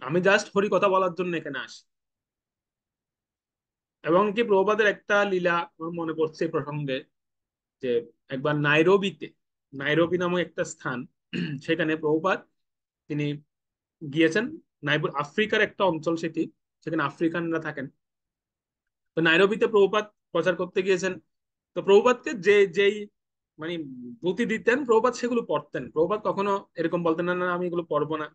আমি জাস্ট হরি কথা বলার জন্য এখানে আসি। এবং কি প্রভুপাদের একটা লীলা আমার মনে পড়ছে এই প্রসঙ্গে, যে একবার নাইরোবিতে, নাইরোবি নামক একটা স্থান, সেখানে প্রভুপাদ তিনি গিয়েছেন। আফ্রিকার একটা অঞ্চল সেটি, সেখানে আফ্রিকানরা থাকেন। তো নাইরোবিতে প্রভুপাদ প্রচার করতে গিয়েছেন। তো প্রভুপাদকে যেই মানে পুঁথি দিতেন, প্রভুপাদ সেগুলো পড়তেন। প্রভুপাদ কখনো এরকম বলতেন না না আমি এগুলো পড়বো না।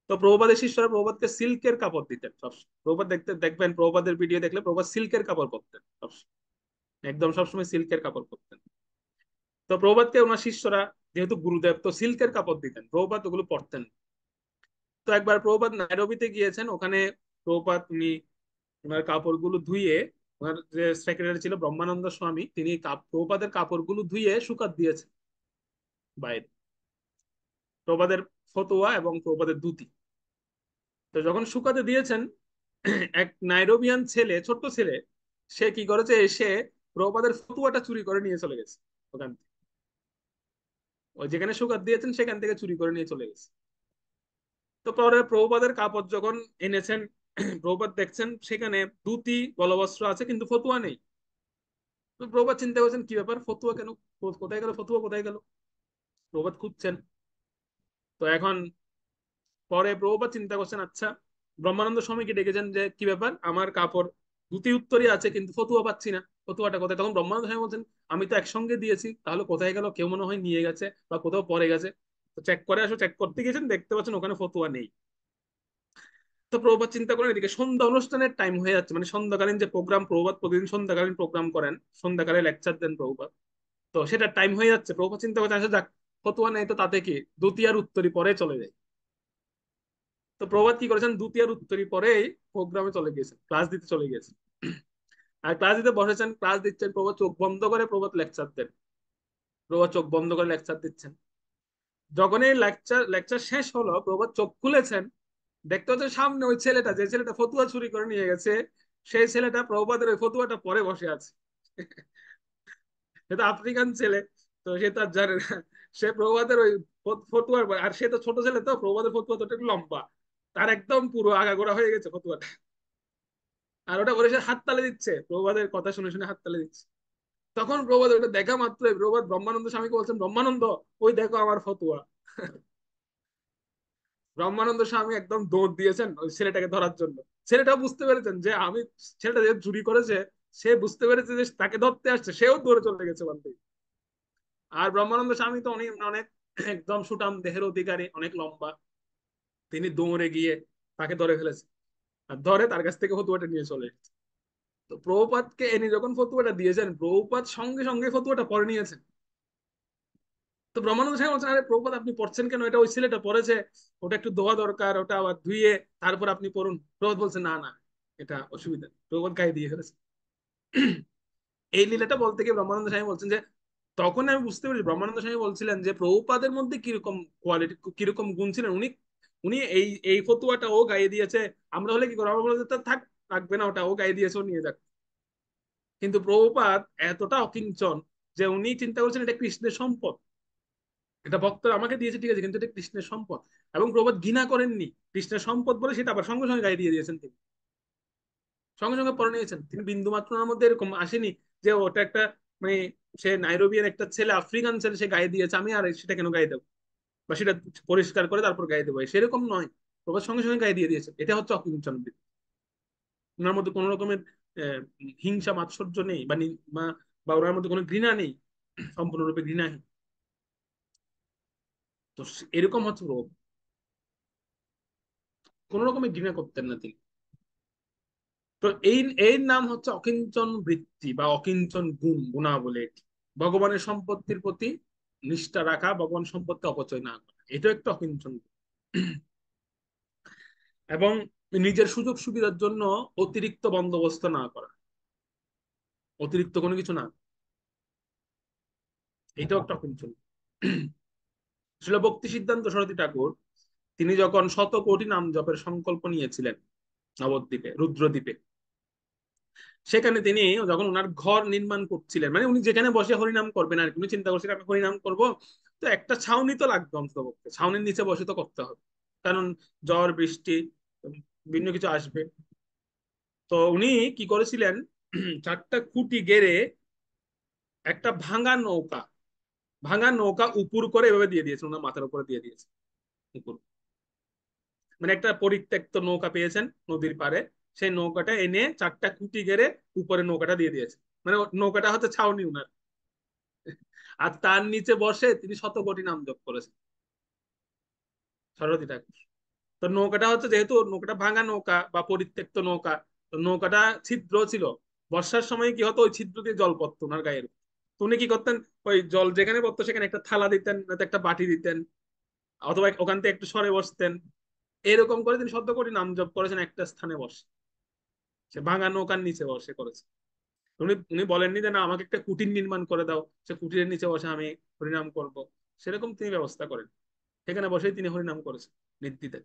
তো প্রভুপাদের শিষ্যরা প্রভুপাদকে সিল্কের কাপড় দিতেন সবসময়। প্রভুপাদ দেখবেন প্রভুপাদের ভিডিও দেখলে প্রভুপাদ সিল্কের কাপড় পরতেন সবসময়, একদম সবসময় সিল্কের কাপড় পরতেন। তো প্রভুপাদকে ওনার শিষ্যরা, যেহেতু গুরুদেব, তো সিল্কের কাপড় দিতেন, প্রভুপাদ ওগুলো পরতেন। তো একবার প্রভুপাদ নাইরোবিতে গিয়েছেন, ওখানে প্রভুপাদ উনি ওনার কাপড়গুলো ধুইয়ে, ওনার যে সেক্রেটারি ছিল ব্রহ্মানন্দ স্বামী, তিনি প্রভুপাদের কাপড়গুলো ধুইয়ে শুকাত দিয়েছেন বাইরে। প্রভুপাদের ফতোয়া এবং প্রভুপাদের দ্যুতি। তো যখন শুকাতে দিয়েছেন, এক নাইরোবিয়ান ছেলে, ছোট্ট ছেলে, সে কি করেছে, এসে প্রভুপাদের ফতুয়াটা চুরি করে নিয়ে চলে গেছে ওখান থেকে। ওই যেখানে শুকাত দিয়েছেন সেখান থেকে চুরি করে নিয়ে চলে গেছে। তো পরে প্রভুপাদের কাপড় যখন এনেছেন, প্রভুপাদ দেখছেন সেখানে ধুতি গলবস্ত্র আছে কিন্তু ফতুয়া নেই। তো প্রভুপাদ চিন্তা করছেন কি ব্যাপার, ফতুয়া কেন, কোথায় গেল ফতুয়া, কোথায় গেল। প্রভুপাদ খুঁজছেন। তো এখন পরে প্রভুপাদ চিন্তা করছেন, আচ্ছা, ব্রহ্মানন্দ স্বামীকে ডেকেছেন যে কি ব্যাপার, আমার কাপড় ধুতি উত্তরই আছে কিন্তু ফতুয়া পাচ্ছি না, ফতুয়াটা কোথায়। তখন ব্রহ্মানন্দ স্বামী বলছেন, আমি তো একসঙ্গে দিয়েছি, তাহলে কোথায় গেল, কেউ মনে হয় নিয়ে গেছে বা কোথাও পড়ে গেছে। তো চেক করে আসো, চেক করতে গেছেন, দেখতে পাচ্ছেন ওখানে ফতুয়া নেই। তো প্রভুপাত চিন্তা করেন এদিকে সন্ধ্যা অনুষ্ঠানের টাইম হয়ে যাচ্ছে, মানে সন্ধ্যাকালীন যে প্রোগ্রাম, প্রভুপাত প্রতিদিন সন্ধ্যাকালীন প্রোগ্রাম করেন, সন্ধ্যাকালে লেকচার দেন প্রভুপাত। তো সেটা টাইম হয়ে যাচ্ছে, প্রভুপাত চিন্তা করছেন, আচ্ছা যাক, ফতুয়া নেই তো তাতে কি, দ্বিতীয় আর উত্তরই পরে চলে যায়। তো প্রভাত কি করেছেন, দ্বিতীয় আর উত্তরই পরেই প্রোগ্রামে চলে গিয়েছেন, ক্লাস দিতে চলে গিয়েছেন। আর ক্লাস দিতে বসেছেন, ক্লাস দিচ্ছেন, প্রভাত চোখ বন্ধ করে প্রভাত লেকচার দেন। প্রভাত চোখ বন্ধ করে লেকচার দিচ্ছেন। যখন এই লেকচার লেকচার শেষ হলো, প্রভাত চোখ খুলেছেন, দেখতে হচ্ছে সামনে ওই ছেলেটা, যে ছেলেটা ফতুয়া চুরি করে নিয়ে গেছে, সেই ছেলেটা প্রভাতের ওই ফতুয়াটা পরে বসে আছে। সে তো আফ্রিকান ছেলে, তো সে তো আর জানে না। সে প্রভাতের ওই ফতুয়ার, আর সে তো ছোট ছেলে, তো প্রভাতের ফতুয়া তো একটু লম্বা, তার একদম পুরো আগাগোড়া হয়ে গেছে ফতুয়াটা। আর ওটা করে সে হাততালি দিচ্ছে, প্রভাতের কথা শুনে শুনে হাততালি দিচ্ছে। তখন প্রভাত ওটা দেখা মাত্রই প্রভাত ব্রহ্মানন্দ স্বামীকে বলছেন, ব্রহ্মানন্দ, ওই দেখো আমার ফতুয়া। ব্রহ্মানন্দ স্বামী একদম দৌড় দিয়েছেন ওই ছেলেটাকে ধরার জন্য। ছেলেটাও বুঝতে পেরেছেন যে আমি, ছেলেটা যে চুরি করেছে, সে বুঝতে পেরেছে যে তাকে ধরতে আসছে, সেও দৌড়ে চলে গেছে বন্ধু। আর ব্রহ্মানন্দ স্বামী তো অনেক অনেক একদম সুঠাম দেহের অধিকারী, অনেক লম্বা, তিনি দৌড়ে গিয়ে তাকে ধরে ফেলেছে, আর ধরে তার কাছ থেকে ফতুয়াটা নিয়ে চলে এসেছে। তো প্রভুপাদকে এনে যখন ফতুয়াটা দিয়েছেন, প্রভুপাদ সঙ্গে সঙ্গে ফতুয়াটা পরে নিয়েছেন। তো ব্রহ্মানন্দ স্বামী বলছেন, আরে প্রভুপাদ আপনি পড়ছেন কেন, এটা ওই ছেলেটা পড়েছে, ওটা একটু ধোয়া দরকার, ওটা আবার ধুইয়ে তারপর আপনি পড়ুন। প্রভুপাদ বলছে, না না, এটা অসুবিধা নেই। প্রভুপাদ গায়ে দিয়ে ফেলেছে। এই লীলাটা বলতে গিয়ে ব্রহ্মানন্দ স্বামী বলছেন যে, তখন আমি বুঝতে পেরেছি ব্রহ্মানন্দ স্বামী বলছিলেন যে প্রভুপাদের মধ্যে কিরকম কোয়ালিটি, কিরকম গুণ ছিলেন। উনি উনি এই এই ফতুয়াটা ও গায়ে দিয়েছে, আমরা হলে কি করবো, আমরা বলবো যে, "তা থাক, লাগবে না, ওটা ও গায়ে দিয়েছে, ও নিয়ে যাক।" কিন্তু প্রভুপাদ এতটা অকিঞ্চন যে উনি চিন্তা করছেন এটা কৃষ্ণের সম্পদ, এটা ভক্তরা আমাকে দিয়েছে ঠিক আছে, কিন্তু এটা কৃষ্ণের সম্পদ। এবং প্রভুপাদ ঘৃণা করেননি, কৃষ্ণের সম্পদ বলে সেটা আবার সঙ্গে সঙ্গে গায়ে দিয়ে দিয়েছেন তিনি, সঙ্গে সঙ্গে পরে নিয়েছেন তিনি। বিন্দু মাত্র ওনার মধ্যে এরকম আসেনি যে ওটা একটা, মানে সে নাইরোবিয়ান একটা ছেলে, আফ্রিকান ছেলে, সে গায়ে দিয়েছে, আমি আর সেটা কেন গায়ে দেবো, বা সেটা পরিষ্কার করে তারপর গায়ে দেবো, সেরকম নয়। প্রভুপাদ সঙ্গে সঙ্গে গায়ে দিয়ে দিয়েছে, এটা হচ্ছে অকিঞ্চন বৃত্তি। ওনার মধ্যে কোনো রকমের আহ, হিংসা মাৎসর্য নেই, বা বা ওনার মধ্যে কোনো ঘৃণা নেই, সম্পূর্ণরূপে ঘৃণাহীন। তো এরকম হচ্ছে প্রভু, কোন রকমের ঘৃণা করতেন না তিনি। তো এই এর নাম হচ্ছে অকিঞ্চন বৃত্তি বা অকিঞ্চন গুণ, গুণাবলী। ভগবানের সম্পত্তির প্রতি নিষ্ঠা রাখা, ভগবান সম্পত্তি অপচয় না করা, এটা একটা অকিঞ্চন গুণ। এবং নিজের সুযোগ সুবিধার জন্য অতিরিক্ত বন্দোবস্ত না করা, অতিরিক্ত কোনো কিছু না, এটাও একটা অকিঞ্চন। ছিল ভক্তি সিদ্ধান্ত সরস্বতী ঠাকুর, তিনি যখন 100 কোটি নাম জপের সংকল্প নিয়েছিলেন নবদ্বীপে, রুদ্রদ্বীপে, সেখানে তিনি যখন ওনার ঘর নির্মাণ করছিলেন, মানে উনি যেখানে বসে হরিনাম করবেন আর কি, উনি চিন্তা করছিলেন আমি হরিনাম করব, তো একটা ছাউনি তো লাগবে অন্তত, ছাউনির নিচে বসে তো করতে হবে, কারণ ঝড় বৃষ্টি বিভিন্ন কিছু আসবে। তো উনি কি করেছিলেন, 4টা খুঁটি গেড়ে একটা ভাঙা নৌকা উপুর করে এভাবে দিয়ে দিয়েছেন, ওনার মাথার উপরে দিয়ে দিয়েছে উপর। মানে একটা পরিত্যক্ত নৌকা পেয়েছেন নদীর পাড়ে, সেই নৌকাটা এনে 4টা খুঁটি গেড়ে উপরে নৌকাটা দিয়ে দিয়েছে, মানে নৌকাটা হচ্ছে ছাউনি উনার। আর তার নিচে বসে তিনি 100 কোটি নাম জপ করেছেন, সরস্বতী ঠাকুর। তো নৌকাটা হচ্ছে, যেহেতু নৌকাটা ভাঙা নৌকা বা পরিত্যক্ত নৌকা, তো নৌকাটা ছিদ্র ছিল, বর্ষার সময় কি হতো, ওই ছিদ্র দিয়ে জল পড়তো ওনার গায়ের উপর। তো উনি কি করতেন, ওই জল যেখানে পড়তো সেখানে একটা থালা দিতেন, নয়তো একটা বাটি দিতেন, অথবা ওখান থেকে একটু সরে বসতেন। এরকম করে তিনি 100 কোটি নাম জপ করেছেন একটা স্থানে বসে, সে ভাঙা নৌকার নিচে বসে করেছে। উনি উনি বলেননি যে না আমাকে একটা কুটির নির্মাণ করে দাও, সে কুটিরের নিচে বসে আমি হরিনাম করব, সেরকম তিনি ব্যবস্থা করেন। সেখানে বসেই তিনি হরিনাম করেছেন নিদ্রিতে।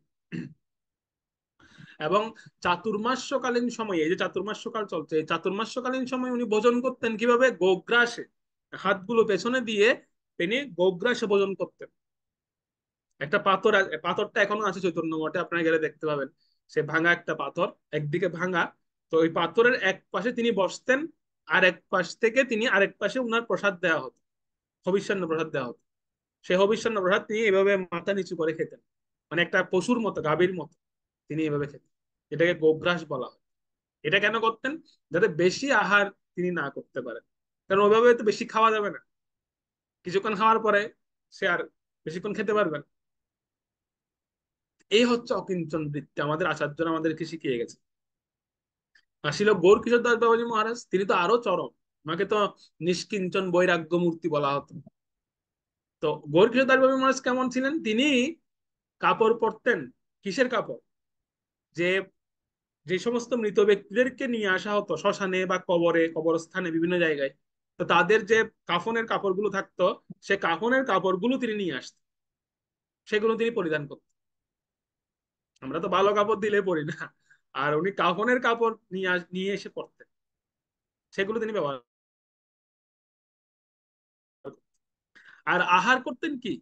এবং চাতুর্মাস্যকালীন সময়ে, এই যে চাতুর্মাস্যকাল চলছে, এই চাতুর্মাস্যকালীন সময় উনি ভোজন করতেন কিভাবে? গোগ্রাসে, হাতগুলো পেছনে দিয়ে তিনি গোগ্রাসে ভোজন করতেন। একটা পাথর পাথরটা এখনো আছে চৈতন্য মঠে, আপনারা গেলে দেখতে পাবেন। সে ভাঙা একটা পাথর, একদিকে ভাঙা। তো ওই পাথরের এক পাশে তিনি বসতেন, আর এক পাশ থেকে তিনি আরেক পাশে উনার প্রসাদ দেওয়া হতো, হবিষ্যান্ন প্রসাদ দেওয়া হতো। সেই হবিষ্যান্ন প্রসাদ তিনি এভাবে মাথা নিচু করে খেতেন, মানে একটা পশুর মতো, গাভীর মতো তিনি এভাবে খেতেন। এটাকে গোগ্রাস বলা হয়। এটা কেন করতেন? যাতে বেশি আহার তিনি না করতে পারেন, কারণ ওইভাবে তো বেশি খাওয়া যাবে না। কিছুক্ষণ খাওয়ার পরে সে আর বেশিক্ষণ খেতে পারবে না। এই হচ্ছে অকিঞ্চন বৃত্তি, আমাদের আচার্যরা আমাদেরকে শিখিয়ে গেছে। আসিল গৌর কিশোর দাস বাবাজি মহারাজ, তিনি তো আরো চরম। ওনাকে তো নিষ্কিঞ্চন বৈরাগ্য মূর্তি বলা হতো। তো গৌর কিশোর দাস বাবাজি মহারাজ কেমন ছিলেন? তিনি কাপড় পরতেন। কিসের কাপড়? যে যে সমস্ত মৃত ব্যক্তিদেরকে নিয়ে আসা হতো শ্মশানে বা কবরে, কবরস্থানে, বিভিন্ন জায়গায়, তো তাদের যে কাফনের কাপড়গুলো থাকতো, সে কাফনের কাপড়গুলো তিনি নিয়ে আসতেন, সেগুলো তিনি পরিধান করতেন। আমরা তো ভালো কাপড় দিলে পরি না, আর উনি কাফনের কাপড় নিয়ে এসে পরতেন, সেগুলো তিনি ব্যবহার করতেন। আর আহার করতেন কি?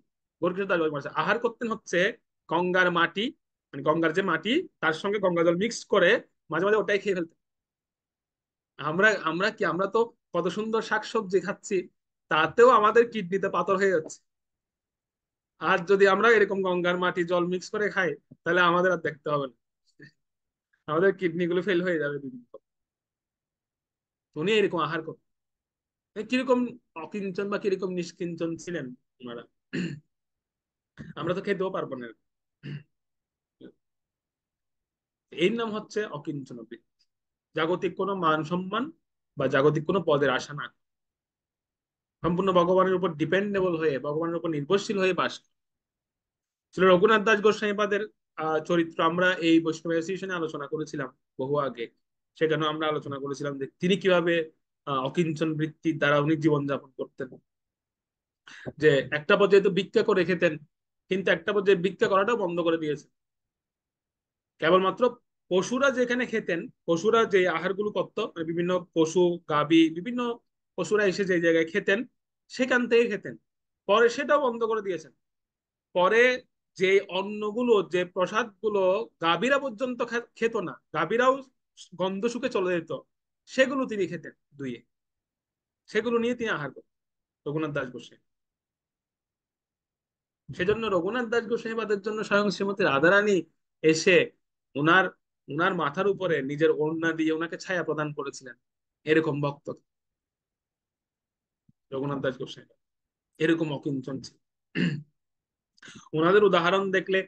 গোরকিশোর দাস বাবা আহার করতেন হচ্ছে গঙ্গার মাটি, মানে গঙ্গার যে মাটি, তার সঙ্গে গঙ্গা জল মিক্স করে মাঝে মাঝে ওটাই খেয়ে ফেলতেন। আমরা আমরা কি, আমরা তো কত সুন্দর শাকসবজি খাচ্ছি, তাতেও আমাদের কিডনিতে পাথর হয়ে যাচ্ছে। আর যদি আমরা এরকম গঙ্গার মাটি জল মিক্স করে খাই, তাহলে আমাদের আর দেখতে হবে না, আমাদের কিডনি গুলো ফেল হয়ে যাবে দুদিন পর। উনি এরকম আহার করতেন। কিরকম অকিঞ্চন বা কিরকম নিষ্কিঞ্চন ছিলেন ওনারা, আমরা তো খেতেও পারবো না। এর নাম হচ্ছে অকিঞ্চন বৃত্তি। জাগতিক কোনো মান সম্মান বা জাগতিক কোনো পদের আশা না, সম্পূর্ণ ভগবানের উপর ডিপেন্ডেবল হয়ে, ভগবানের উপর নির্ভরশীল হয়ে বাস করে। ছিল রঘুনাথ দাস গোস্বামীপাদের চরিত্র আমরা এই বৈষ্ণব অ্যাসোসিয়েশনে আলোচনা করেছিলাম বহু আগে। সেখানেও আমরা আলোচনা করেছিলাম যে তিনি কিভাবে অকিঞ্চন বৃত্তির দ্বারা উনি জীবনযাপন করতেন। যে একটা পর্যায়ে তো ভিক্ষা করে খেতেন, কিন্তু একটা পর্যায়ে ভিক্ষা করাটাও বন্ধ করে দিয়েছে। কেবলমাত্র পশুরা যেখানে খেতেন, পশুরা যে আহারগুলো করতো, মানে বিভিন্ন পশু, গাভী, বিভিন্ন পশুরা এসে যে জায়গায় খেতেন, সেখান থেকে খেতেন। পরে সেটাও বন্ধ করে দিয়েছেন। পরে যে অন্নগুলো, যে প্রসাদগুলো গাভীরা পর্যন্ত খেত না, গাভীরাও গন্ধ শুকে চলে যেত, সেগুলো তিনি খেতেন দুইয়ে, সেগুলো নিয়ে তিনি আহার করতেন, রঘুনাথ দাস গোস্বামী। সেজন্য রঘুনাথ দাস গোস্বামীবাদের জন্য স্বয়ং শ্রীমতী রাধারানী এসে উনার উনার মাথার উপরে নিজের ওড়না দিয়ে উনাকে ছায়া প্রদান করেছিলেন। এরকম ভক্ত রঘুনাথ দাস গোস্বামী, এরকম অকিঞ্চন ছিল। ওনাদের উদাহরণ দেখলে,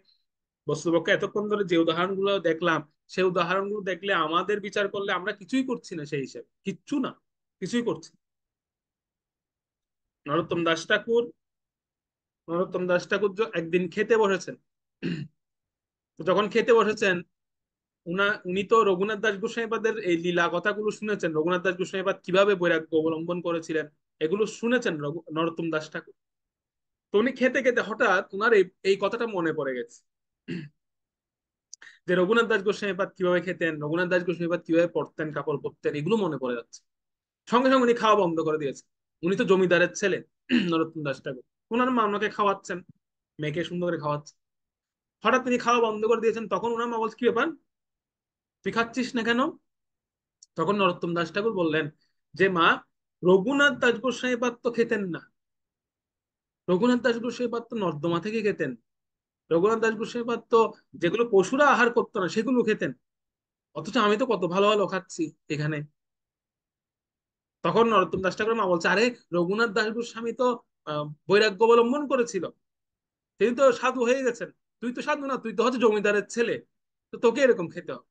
বস্তুপক্ষে এতক্ষণ ধরে যে উদাহরণগুলো দেখলাম, সেই উদাহরণগুলো দেখলে আমাদের বিচার করলে আমরা কিছুই করছি না, সেই হিসেবে কিচ্ছু না, কিছুই করছি না। নরোত্তম দাস ঠাকুর, নরোত্তম দাস ঠাকুর একদিন খেতে বসেছেন। তো যখন খেতে বসেছেন, উনি তো রঘুনাথ দাস গোস্বামীপাদের এই লীলা কথাগুলো শুনেছেন, রঘুনাথ দাস গোস্বামীপাদ কিভাবে বৈরাগ্য অবলম্বন করেছিলেন, এগুলো শুনেছেন নরোত্তম দাস ঠাকুর। তো উনি খেতে খেতে হঠাৎ উনার এই কথাটা মনে পড়ে গেছে, যে রঘুনাথ দাস গোস্বামীপাদ কিভাবে খেতেন, রঘুনাথ দাস গোস্বামীপাদ কিভাবে পড়তেন, কাপড় পরতেন, এগুলো মনে পড়ে যাচ্ছে। সঙ্গে সঙ্গে উনি খাওয়া বন্ধ করে দিয়েছেন। উনি তো জমিদারের ছেলে, নরোত্তম দাস ঠাকুর। ওনার মা ওনাকে খাওয়াচ্ছেন, মেয়েকে সুন্দর করে খাওয়াচ্ছেন। হঠাৎ তিনি খাওয়া বন্ধ করে দিয়েছেন, তখন ওনার মা বলছে, কি ব্যাপার, তুই খাচ্ছিস না কেন? তখন নরোত্তম দাস ঠাকুর বললেন যে, মা, রঘুনাথ দাস গোস্বামীপাদ তো খেতেন না, রঘুনাথ দাস গোস্বামীপাদ তো নর্দমা থেকে খেতেন, রঘুনাথ দাস গোস্বামীপাদ তো যেগুলো পশুরা আহার করতো না সেগুলো খেতেন, অথচ আমি তো কত ভালো ভালো খাচ্ছি এখানে। তখন নরোত্তম দাস ঠাকুরের মা বলছে, আরে, রঘুনাথ দাস গোস্বামী তো বৈরাগ্য অবলম্বন করেছিল, তিনি তো সাধু হয়ে গেছেন, তুই তো সাধু না, তুই তো হচ্ছে জমিদারের ছেলে, তো তোকে এরকম খেতে হবে।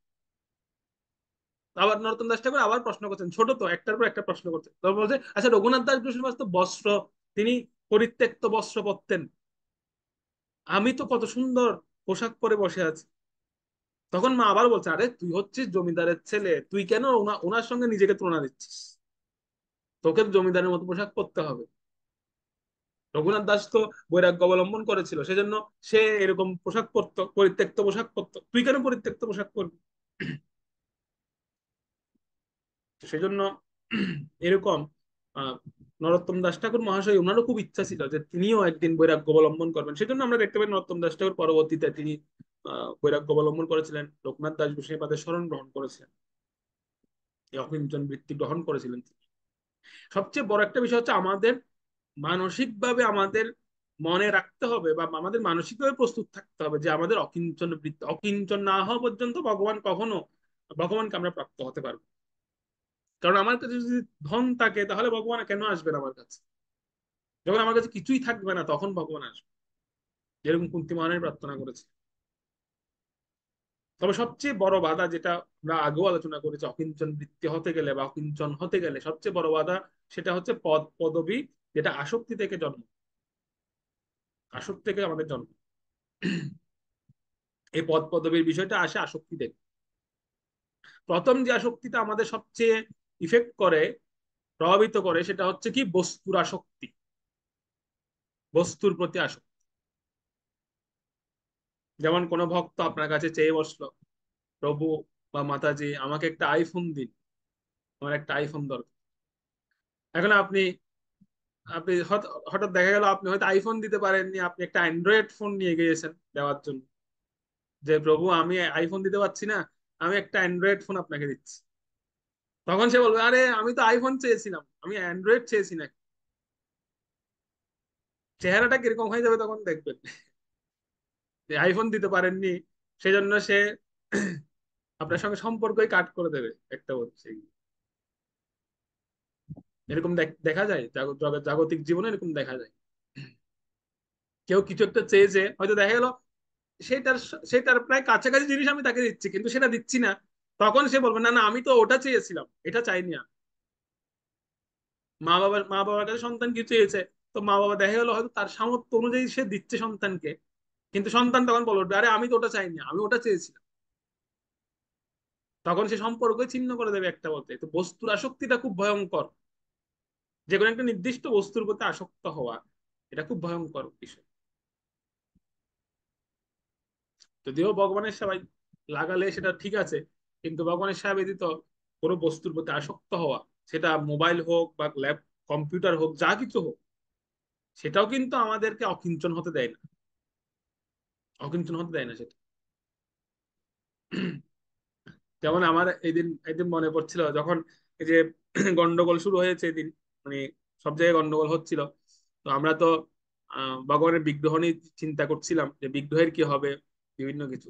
আবার নরোত্তম দাস ঠাকুর আবার প্রশ্ন করছেন, ছোট তো, একটার পর একটা প্রশ্ন করছেন। তখন বলছে, আচ্ছা, রঘুনাথ দাস গোস্বামী তো বস্ত্র, তিনি পরিত্যক্ত বস্ত্র পরতেন, আমি তো কত সুন্দর পোশাক পরে বসে আছি। তখন মা আবার বলছে, আরে, তুই হচ্ছিস জমিদারের ছেলে, তুই কেন ওনার সঙ্গে নিজেকে তুলনা দিচ্ছিস, তোকে তো জমিদারের মতো পোশাক পরতে হবে। রঘুনাথ দাস তো বৈরাগ্য অবলম্বন করেছিল, সেজন্য সে এরকম পোশাক পরতো, পরিত্যক্ত পোশাক পরতো। তুই কেন পরিত্যক্ত পোশাক পরবি? সেজন্য এরকম আহ নরোত্তম দাস ঠাকুর মহাশয়, ওনারও খুব ইচ্ছা ছিল যে তিনিও একদিন বৈরাগ্য অবলম্বন করবেন। সেজন্য আমরা দেখতে পাই নরোত্তম দাস ঠাকুর পরবর্তীতে তিনি বৈরাগ্য অবলম্বন করেছিলেন, লোকনাথ দাস গোস্বামীপাদের শরণ গ্রহণ করেছিলেন, এই অকিঞ্চন বৃত্তি গ্রহণ করেছিলেন তিনি। সবচেয়ে বড় একটা বিষয় হচ্ছে আমাদের মানসিকভাবে আমাদের মনে রাখতে হবে, বা আমাদের মানসিকভাবে প্রস্তুত থাকতে হবে যে আমাদের অকিঞ্চন বৃত্তি, অকিঞ্চন না হওয়া পর্যন্ত ভগবানকে আমরা প্রাপ্ত হতে পারবো। কারণ আমার কাছে যদি ধন থাকে তাহলে ভগবান কেন আসবেন আমার কাছে? যখন আমার কাছে কিছুই থাকবে না তখন ভগবান আসবে, যেরকম কুন্তী মহারানী প্রার্থনা করেছে। তবে সবচেয়ে বড় বাধা, যেটা আমরা আগেও আলোচনা করেছি, অকিঞ্চন বৃত্তি হতে গেলে বা অকিঞ্চন হতে গেলে সবচেয়ে বড় বাধা, সেটা হচ্ছে পদ পদবী, যেটা আসক্তি থেকে জন্ম, আসক্তি থেকে আমাদের জন্ম। এই পদ পদবীর বিষয়টা আসে আসক্তি থেকে। প্রথম যে আসক্তিটা আমাদের সবচেয়ে ইফেক্ট করে, প্রভাবিত করে, সেটা হচ্ছে কি বস্তুর আসক্তি, বস্তুর প্রতি আসক্তি। যেমন কোনো ভক্ত আপনার কাছে চেয়ে বসলো, প্রভু বা মাতাজি আমাকে একটা আইফোন দিন, আমার একটা আইফোন দরকার। এখন আপনি আপনি হঠাৎ দেখা গেল আপনি হয়তো আইফোন দিতে পারেননি, আপনি একটা অ্যান্ড্রয়েড ফোন নিয়ে গিয়েছেন দেওয়ার জন্য, যে প্রভু আমি আইফোন দিতে পারছি না, আমি একটা অ্যান্ড্রয়েড ফোন আপনাকে দিচ্ছি। তখন সে বলবে, আরে আমি তো আইফোন চেয়েছিলাম, আমি অ্যান্ড্রয়েড চেয়েছি না। চেহারাটা কিরকম হয়ে যাবে তখন দেখবেন, যে আইফোন দিতে পারেননি, সেজন্য সে আপনার সঙ্গে সম্পর্কই কাট করে দেবে একটা হচ্ছে। এরকম দেখা যায় জাগতিক জীবনে, এরকম দেখা যায়। কেউ কিছু একটা চেয়েছে, হয়তো দেখা গেল সেটার সেটার প্রায় কাছাকাছি জিনিস আমি তাকে দিচ্ছি, কিন্তু সেটা দিচ্ছি না। তখন সে বলবে, না না আমি তো ওটা চেয়েছিলাম, এটা চাইনি আমি। মা বাবার কাছে সন্তান কিছু চেয়েছে, তো মা বাবা দেখা গেলো হয়তো তার সামর্থ্য অনুযায়ী সে দিচ্ছে সন্তানকে, কিন্তু সন্তান তখন বলবে, আরে আমি তো ওটা চাইনি, আমি ওটা চেয়েছিলাম। তখন সে সম্পর্ক ছিন্ন করে দেবে একটা বলতে। তো বস্তুর আসক্তিটা খুব ভয়ঙ্কর, যে কোনো একটা নির্দিষ্ট বস্তুর প্রতি আসক্ত হওয়া, এটা খুব ভয়ঙ্কর বিষয়। যদিও ভগবানের সেবায় লাগালে সেটা ঠিক আছে, কিন্তু ভগবানের সেবা ব্যতীত কোনো বস্তুর প্রতি আসক্ত হওয়া, সেটা মোবাইল হোক বা কম্পিউটার হোক, যা কিছু হোক, সেটাও কিন্তু আমাদেরকে অকিঞ্চন হতে দেয় না, অকিঞ্চন হতে দেয় না সেটা। যেমন আমার এদিন একদিন মনে পড়ছিল, যখন এই যে গন্ডগোল শুরু হয়েছে এদিন, মানে সব জায়গায় গন্ডগোল হচ্ছিল, তো আমরা তো ভগবানের বিগ্রহ নিয়ে চিন্তা করছিলাম যে বিগ্রহের কি হবে, বিভিন্ন কিছু।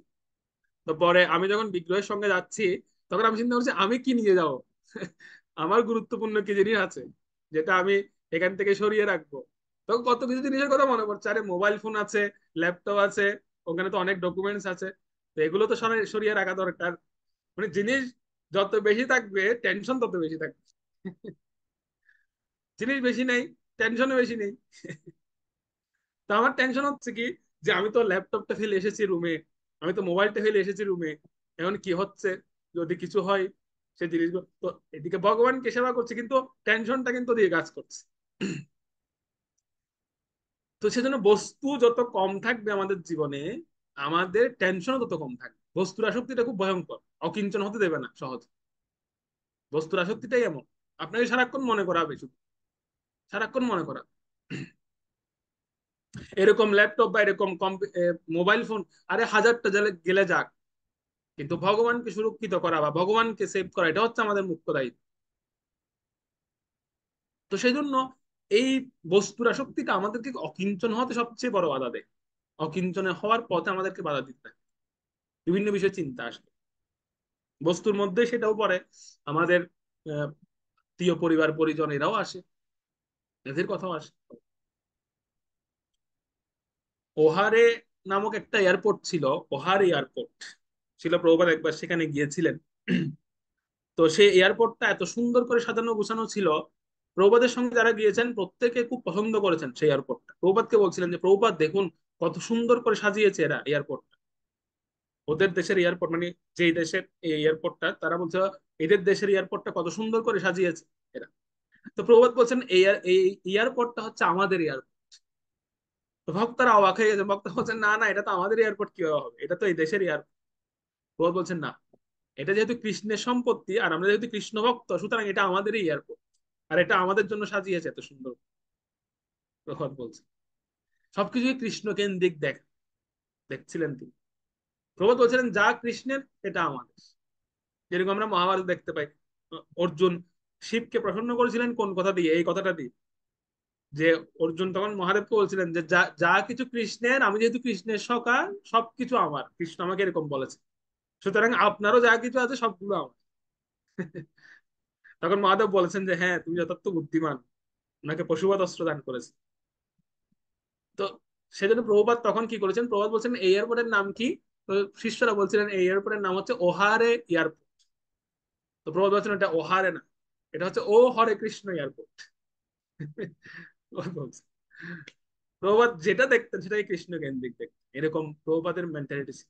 তো পরে আমি যখন বিগ্রহের সঙ্গে যাচ্ছি, তখন আমি চিন্তা করছি আমি কি নিয়ে যাব। আমার গুরুত্বপূর্ণ কি জিনিস আছে যেটা আমি এখান থেকে সরিয়ে রাখবো। তখন কত কিছু জিনিসের কথা মনে পড়ছে, আরে মোবাইল ফোন আছে, ল্যাপটপ আছে, ওখানে তো অনেক ডকুমেন্টস আছে, তো এগুলো তো সরিয়ে রাখা দরকার। মানে জিনিস যত বেশি থাকবে টেনশন তত বেশি থাকবে। জিনিস বেশি নেই, টেনশনও বেশি নেই। তো আমার টেনশন হচ্ছে কি, যে আমি তো ল্যাপটপটা ফেলে এসেছি রুমে, আমি তো মোবাইলটা ফেলে এসেছি রুমে, এখন কি হচ্ছে যদি কিছু হয়, সে জিনিসগুলো তো। এদিকে ভগবানকে সেবা করছে, কিন্তু টেনশনটা কিন্তু দিয়ে কাজ করছে। তো সেজন্য বস্তু যত কম থাকবে আমাদের জীবনে, আমাদের টেনশনও তত কম থাকবে। বস্তুর আসক্তিটা খুব ভয়ঙ্কর, অকিঞ্চন হতে দেবে না সহজ। বস্তুর আসক্তিটাই এমন, আপনাকে সারাক্ষণ মনে করাবে, শুধু সারাক্ষণ মনে করা। এরকম ল্যাপটপ বা এরকম মোবাইল ফোন, আরে হাজারটা গেলে গেলে যাক, কিন্তু ভগবানকে সুরক্ষিত করা বা ভগবানকে সেভ করা, এটা হচ্ছে আমাদের মুখ্য দায়িত্ব। তো সেই জন্য এই বস্তুর আসক্তিটা আমাদেরকে অকিঞ্চন হতে সবচেয়ে বড় বাধা দেয়। অকিঞ্চনে হওয়ার পথে আমাদেরকে বাধা দিতে হয়, বিভিন্ন বিষয়ে চিন্তা আসে। বস্তুর মধ্যে সেটাও পড়ে, আমাদের আহ, প্রিয় পরিবার পরিজন এরাও আসে, এদের কথাও আসে। ওহারে নামক একটা এয়ারপোর্ট ছিল, ওহার এয়ারপোর্ট ছিল, প্রভুপাদ একবার সেখানে গিয়েছিলেন। তো সেই এয়ারপোর্টটা এত সুন্দর করে সাজানো গোছানো ছিল, প্রভুপাদের সঙ্গে যারা গিয়েছেন প্রত্যেকে খুব পছন্দ করেছেন সেই এয়ারপোর্টটা। প্রভুপাদকে বলছিলেন যে প্রভুপাদ দেখুন কত সুন্দর করে সাজিয়েছে এরা এয়ারপোর্টটা, ওদের দেশের এয়ারপোর্ট, মানে যেই দেশের এই এয়ারপোর্টটা, তারা বলছে এদের দেশের এয়ারপোর্টটা কত সুন্দর করে সাজিয়েছে এরা। তো প্রভুপাদ বলছেন এই এই এয়ারপোর্টটা হচ্ছে আমাদের এয়ারপোর্ট, তো ভক্তরা অবাক হয়ে গেছে, ভক্ত বলছেন না না, এটা তো আমাদের এয়ারপোর্ট কিভাবে হবে, এটা তো এই দেশের এয়ারপোর্ট। প্রভু বলছেন না, এটা যেহেতু কৃষ্ণের সম্পত্তি আর আমরা যেহেতু কৃষ্ণ ভক্ত, সুতরাং এটা আমাদেরই এয়ারপোর্ট, আর এটা আমাদের জন্য সাজিয়েছে এত সুন্দর। প্রভাত বলছে সবকিছুই কৃষ্ণ কেন্দ্রিক দেখছিলেন তিনি। প্রভাত বলছিলেন যা কৃষ্ণের এটা আমাদের। যেরকম আমরা মহাভারত দেখতে পাই, অর্জুন শিবকে প্রসন্ন করেছিলেন কোন কথা দিয়ে, এই কথাটা দিয়ে, যে অর্জুন তখন মহাদেবকে বলছিলেন যে যা যা কিছু কৃষ্ণের, আমি যেহেতু কৃষ্ণের সখা, সবকিছু আমার, কৃষ্ণ আমাকে এরকম বলেছে, সুতরাং আপনারও যা কিছু আছে সবগুলো আমার। তখন মহাদেব বলেছেন যে হ্যাঁ তুমি যথার্থ বুদ্ধিমান, ওনাকে পশুবত অস্ত্র দান করেছে। তো সেজন্য প্রভুপাদ তখন কি করেছেন, প্রভুপাদ বলছেন এই এয়ারপোর্টের নাম কি? তো শিষ্যরা বলছিলেন এই এয়ারপোর্টের নাম হচ্ছে ওহারে এয়ারপোর্ট। তো প্রভুপাদ বলছেন এটা ওহারে না, এটা হচ্ছে ও হরে কৃষ্ণ এয়ারপোর্ট। প্রভুপাদ যেটা দেখতেন সেটাই কৃষ্ণ কেন্দ্রিক দেখতেন, এরকম প্রভুপাদের মেন্টালিটি ছিল।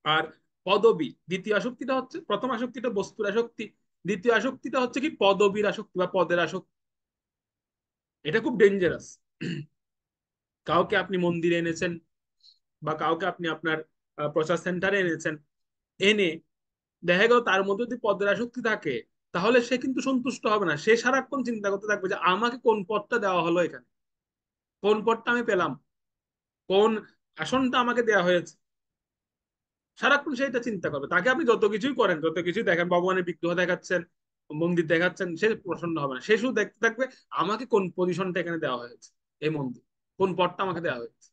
আর পদবী, দ্বিতীয় আসক্তিটা হচ্ছে, প্রথম আসক্তিটা বস্তুর আসক্তি, দ্বিতীয় আসক্তিটা হচ্ছে কি পদবীর আসক্তি বা পদের আসক্তি। এটা খুব ডেঞ্জারাস। কাউকে আপনি মন্দিরে এনেছেন, বা কাউকে আপনি আপনার প্রচার সেন্টারে এনেছেন, এনে দেখা গেল তার মধ্যে যদি পদের আসক্তি থাকে, তাহলে সে কিন্তু সন্তুষ্ট হবে না, সে সারাক্ষণ চিন্তা করতে থাকবে যে আমাকে কোন পদটা দেওয়া হলো এখানে, কোন পদটা আমি পেলাম, কোন আসনটা আমাকে দেওয়া হয়েছে। সারাক্ষণ সে এটা চিন্তা করবে, তাকে আপনি যত কিছুই করেন, যত কিছুই দেখেন, ভগবানের বিগ্রহ দেখাচ্ছেন, মন্দির দেখাচ্ছেন, সে প্রসন্ন হবে না, সে শুধু দেখতে থাকবে আমাকে কোন পজিশনটা এখানে দেওয়া হয়েছে, এই মন্দির কোন পদটা আমাকে দেওয়া হয়েছে।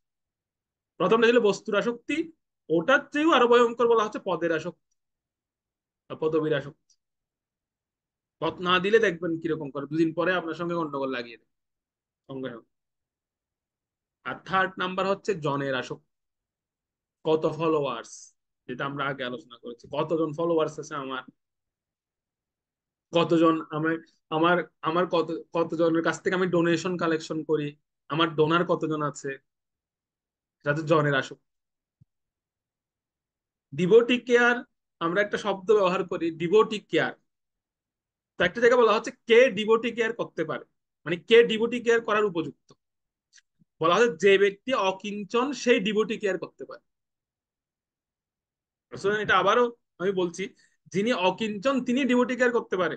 প্রথমটা ছিল বস্তুর আসক্তি, ওটার চেয়েও আরো ভয়ঙ্কর বলা হচ্ছে পদের আসক্তি বা পদবীর আসক্তি। পদ না দিলে দেখবেন কিরকম করে, দুদিন পরে আপনার সঙ্গে গন্ডগোল লাগিয়ে দেবে সঙ্গে সঙ্গে। আর থার্ড নাম্বার হচ্ছে জনের আসক্তি, কত ফলোয়ার্স, যেটা আমরা আগে আলোচনা করেছি, কতজন ফলোয়ার্স আছে আমার, কতজন আমার আমার আমার কতজনের কাছ থেকে আমি ডোনেশন কালেকশন করি, আমার ডোনার কতজন আছে, এটা হচ্ছে জনের আসক্তি। ডিভোটি কেয়ার, আমরা একটা শব্দ ব্যবহার করি ডিভোটি কেয়ার, তো একটা জায়গায় বলা হচ্ছে কে ডিভোটি কেয়ার করতে পারে, মানে কে ডিভোটি কেয়ার করার উপযুক্ত। বলা হচ্ছে যে ব্যক্তি অকিঞ্চন সেই ডিভোটি কেয়ার করতে পারে। সুতরাং এটা আবারও আমি বলছি, যিনি অকিঞ্চন তিনি ডিভোটি কেয়ার করতে পারে।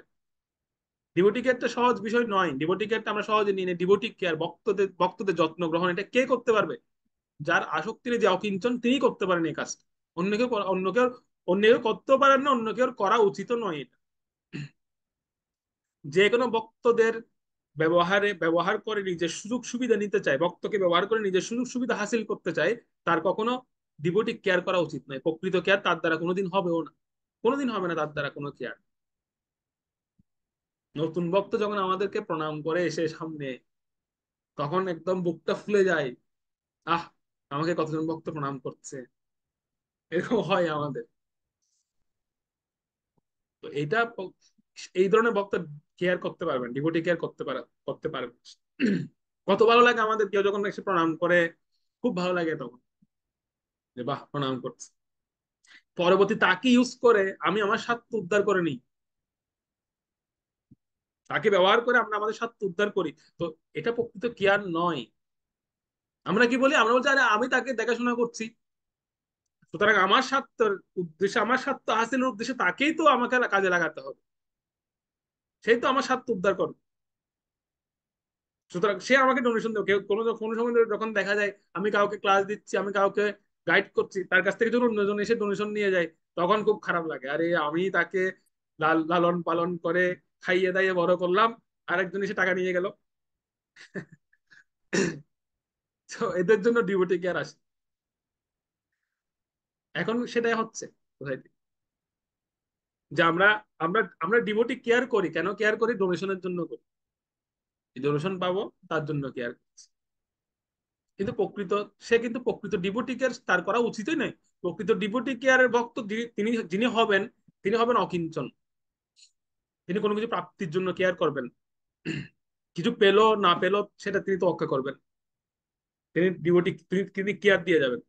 ডিভোটি কেয়ারটা সহজ বিষয় নয়, ডিভোটি কেয়ারটা আমরা সহজে নিই না। ডিভোটি কেয়ার, ভক্তদের ভক্তদের যত্ন গ্রহণ, এটা কে করতে পারবে? যার আসক্তির যে অকিঞ্চন তিনি করতে পারেন এই কাজটা। অন্য কেউ করতেও পারেন না, অন্য কেউ করা উচিত নয় এটা। যে কোনো ভক্তদের ব্যবহার করে নিজের সুযোগ সুবিধা নিতে চায়, ভক্তকে ব্যবহার করে নিজের সুযোগ সুবিধা হাসিল করতে চায়, তার কখনো ডিভোটি কেয়ার করা উচিত নয়। প্রকৃত কেয়ার তার দ্বারা কোনোদিন হবেও না, কোনোদিন হবে না তার দ্বারা কোনো কেয়ার। নতুন ভক্ত যখন আমাদেরকে প্রণাম করে এসে সামনে, তখন একদম বুকটা ফুলে যায়। আহ, আমাকে কতজন ভক্ত প্রণাম করছে, এরকম হয় আমাদের। তো এই ধরনের ভক্ত কেয়ার করতে পারবেন, ডিভোটি কেয়ার করতে পারবেন। কত ভালো লাগে আমাদের কেউ যখন এসে প্রণাম করে, খুব ভালো লাগে তখন, যে বাহ প্রণাম করছে। পরবর্তী তাকে ইউজ করে আমি আমার স্বার্থ উদ্ধার করে নিই, তাকে ব্যবহার করে আমরা আমাদের স্বার্থ উদ্ধার করি। তো এটা প্রকৃত কেয়ার নয়। আমরা কি বলি, আমরা বলছি আরে আমি তাকে দেখাশোনা করছি, সুতরাং আমার স্বার্থের উদ্দেশ্যে, আমার স্বার্থ হাসিলের উদ্দেশ্যে তাকেই তো আমাকে কাজে লাগাতে হবে, সেই তো আমার স্বার্থ উদ্ধার করবে। সুতরাং সে আমাকে ডোনেশন দেবে। কেউ কোনো কোনো সময় যখন দেখা যায় আমি কাউকে ক্লাস দিচ্ছি, আমি কাউকে গাইড করছি, তার কাছ থেকে যখন অন্যজন এসে ডোনেশন নিয়ে যায়, তখন খুব খারাপ লাগে, আরে আমি তাকে লালন পালন করে খাইয়ে দাইয়ে বড় করলাম, আরেকজন এসে টাকা নিয়ে গেল। তো এদের জন্য ডিভোটি কেয়ার আসে, এখন সেটাই হচ্ছে কোথায় থেকে। যে আমরা আমরা আমরা ডিভোটি কেয়ার করি, কেন কেয়ার করি? ডোনেশনের জন্য করি, ডোনেশন পাবো তার জন্য কেয়ার করছি। কিন্তু প্রকৃত ডিভোটি কেয়ার তার করা উচিতই নয়। প্রকৃত ডিভোটি কেয়ারের ভক্ত তিনি যিনি হবেন, তিনি হবেন অকিঞ্চন। তিনি কোনো কিছু প্রাপ্তির জন্য কেয়ার করবেন, কিছু পেলো না পেলো সেটা তিনি তোয়াক্কা করবেন। তিনি ডিভোটি, তিনি কেয়ার দিয়ে যাবেন,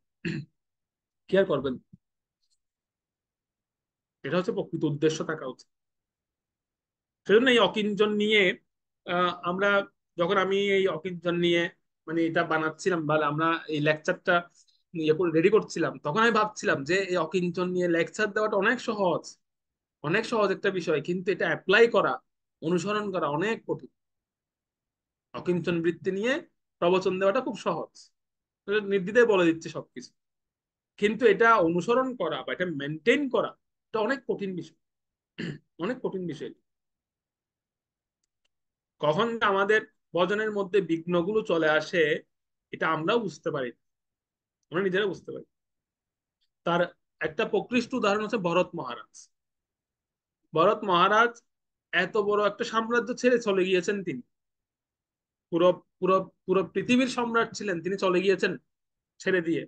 কেয়ার করবেন। এটা হচ্ছে প্রকৃত উদ্দেশ্য থাকা উচিত। সেজন্য এই অকিঞ্চন নিয়ে আমরা, যখন আমি এই অকিঞ্চন নিয়ে মানে এটা বানাচ্ছিলাম বা আমরা এই লেকচারটা রেডি করছিলাম, তখন আমি ভাবছিলাম যে এই অকিঞ্চন নিয়ে লেকচার দেওয়াটা অনেক সহজ, অনেক সহজ একটা বিষয়, কিন্তু এটা অ্যাপ্লাই করা, অনুসরণ করা অনেক কঠিন। অকিঞ্চন বৃত্তি নিয়ে প্রবচন দেওয়াটা খুব সহজ, নির্দ্বিধায় বলে দিচ্ছে সবকিছু, কিন্তু এটা অনুসরণ করা বা এটা মেনটেন করা, এটা অনেক কঠিন বিষয়, অনেক কঠিন বিষয়। কখন যে আমাদের বজনের মধ্যে বিঘ্নগুলো চলে আসে, এটা আমরাও বুঝতে পারি না, আমরা নিজেরা বুঝতে পারি। তার একটা প্রকৃষ্ট উদাহরণ হচ্ছে ভরত মহারাজ। ভরত মহারাজ এত বড় একটা সাম্রাজ্য ছেড়ে চলে গিয়েছেন তিনি, পুরো পুরো পুরো পৃথিবীর সম্রাট ছিলেন, তিনি চলে গিয়েছেন ছেড়ে দিয়ে,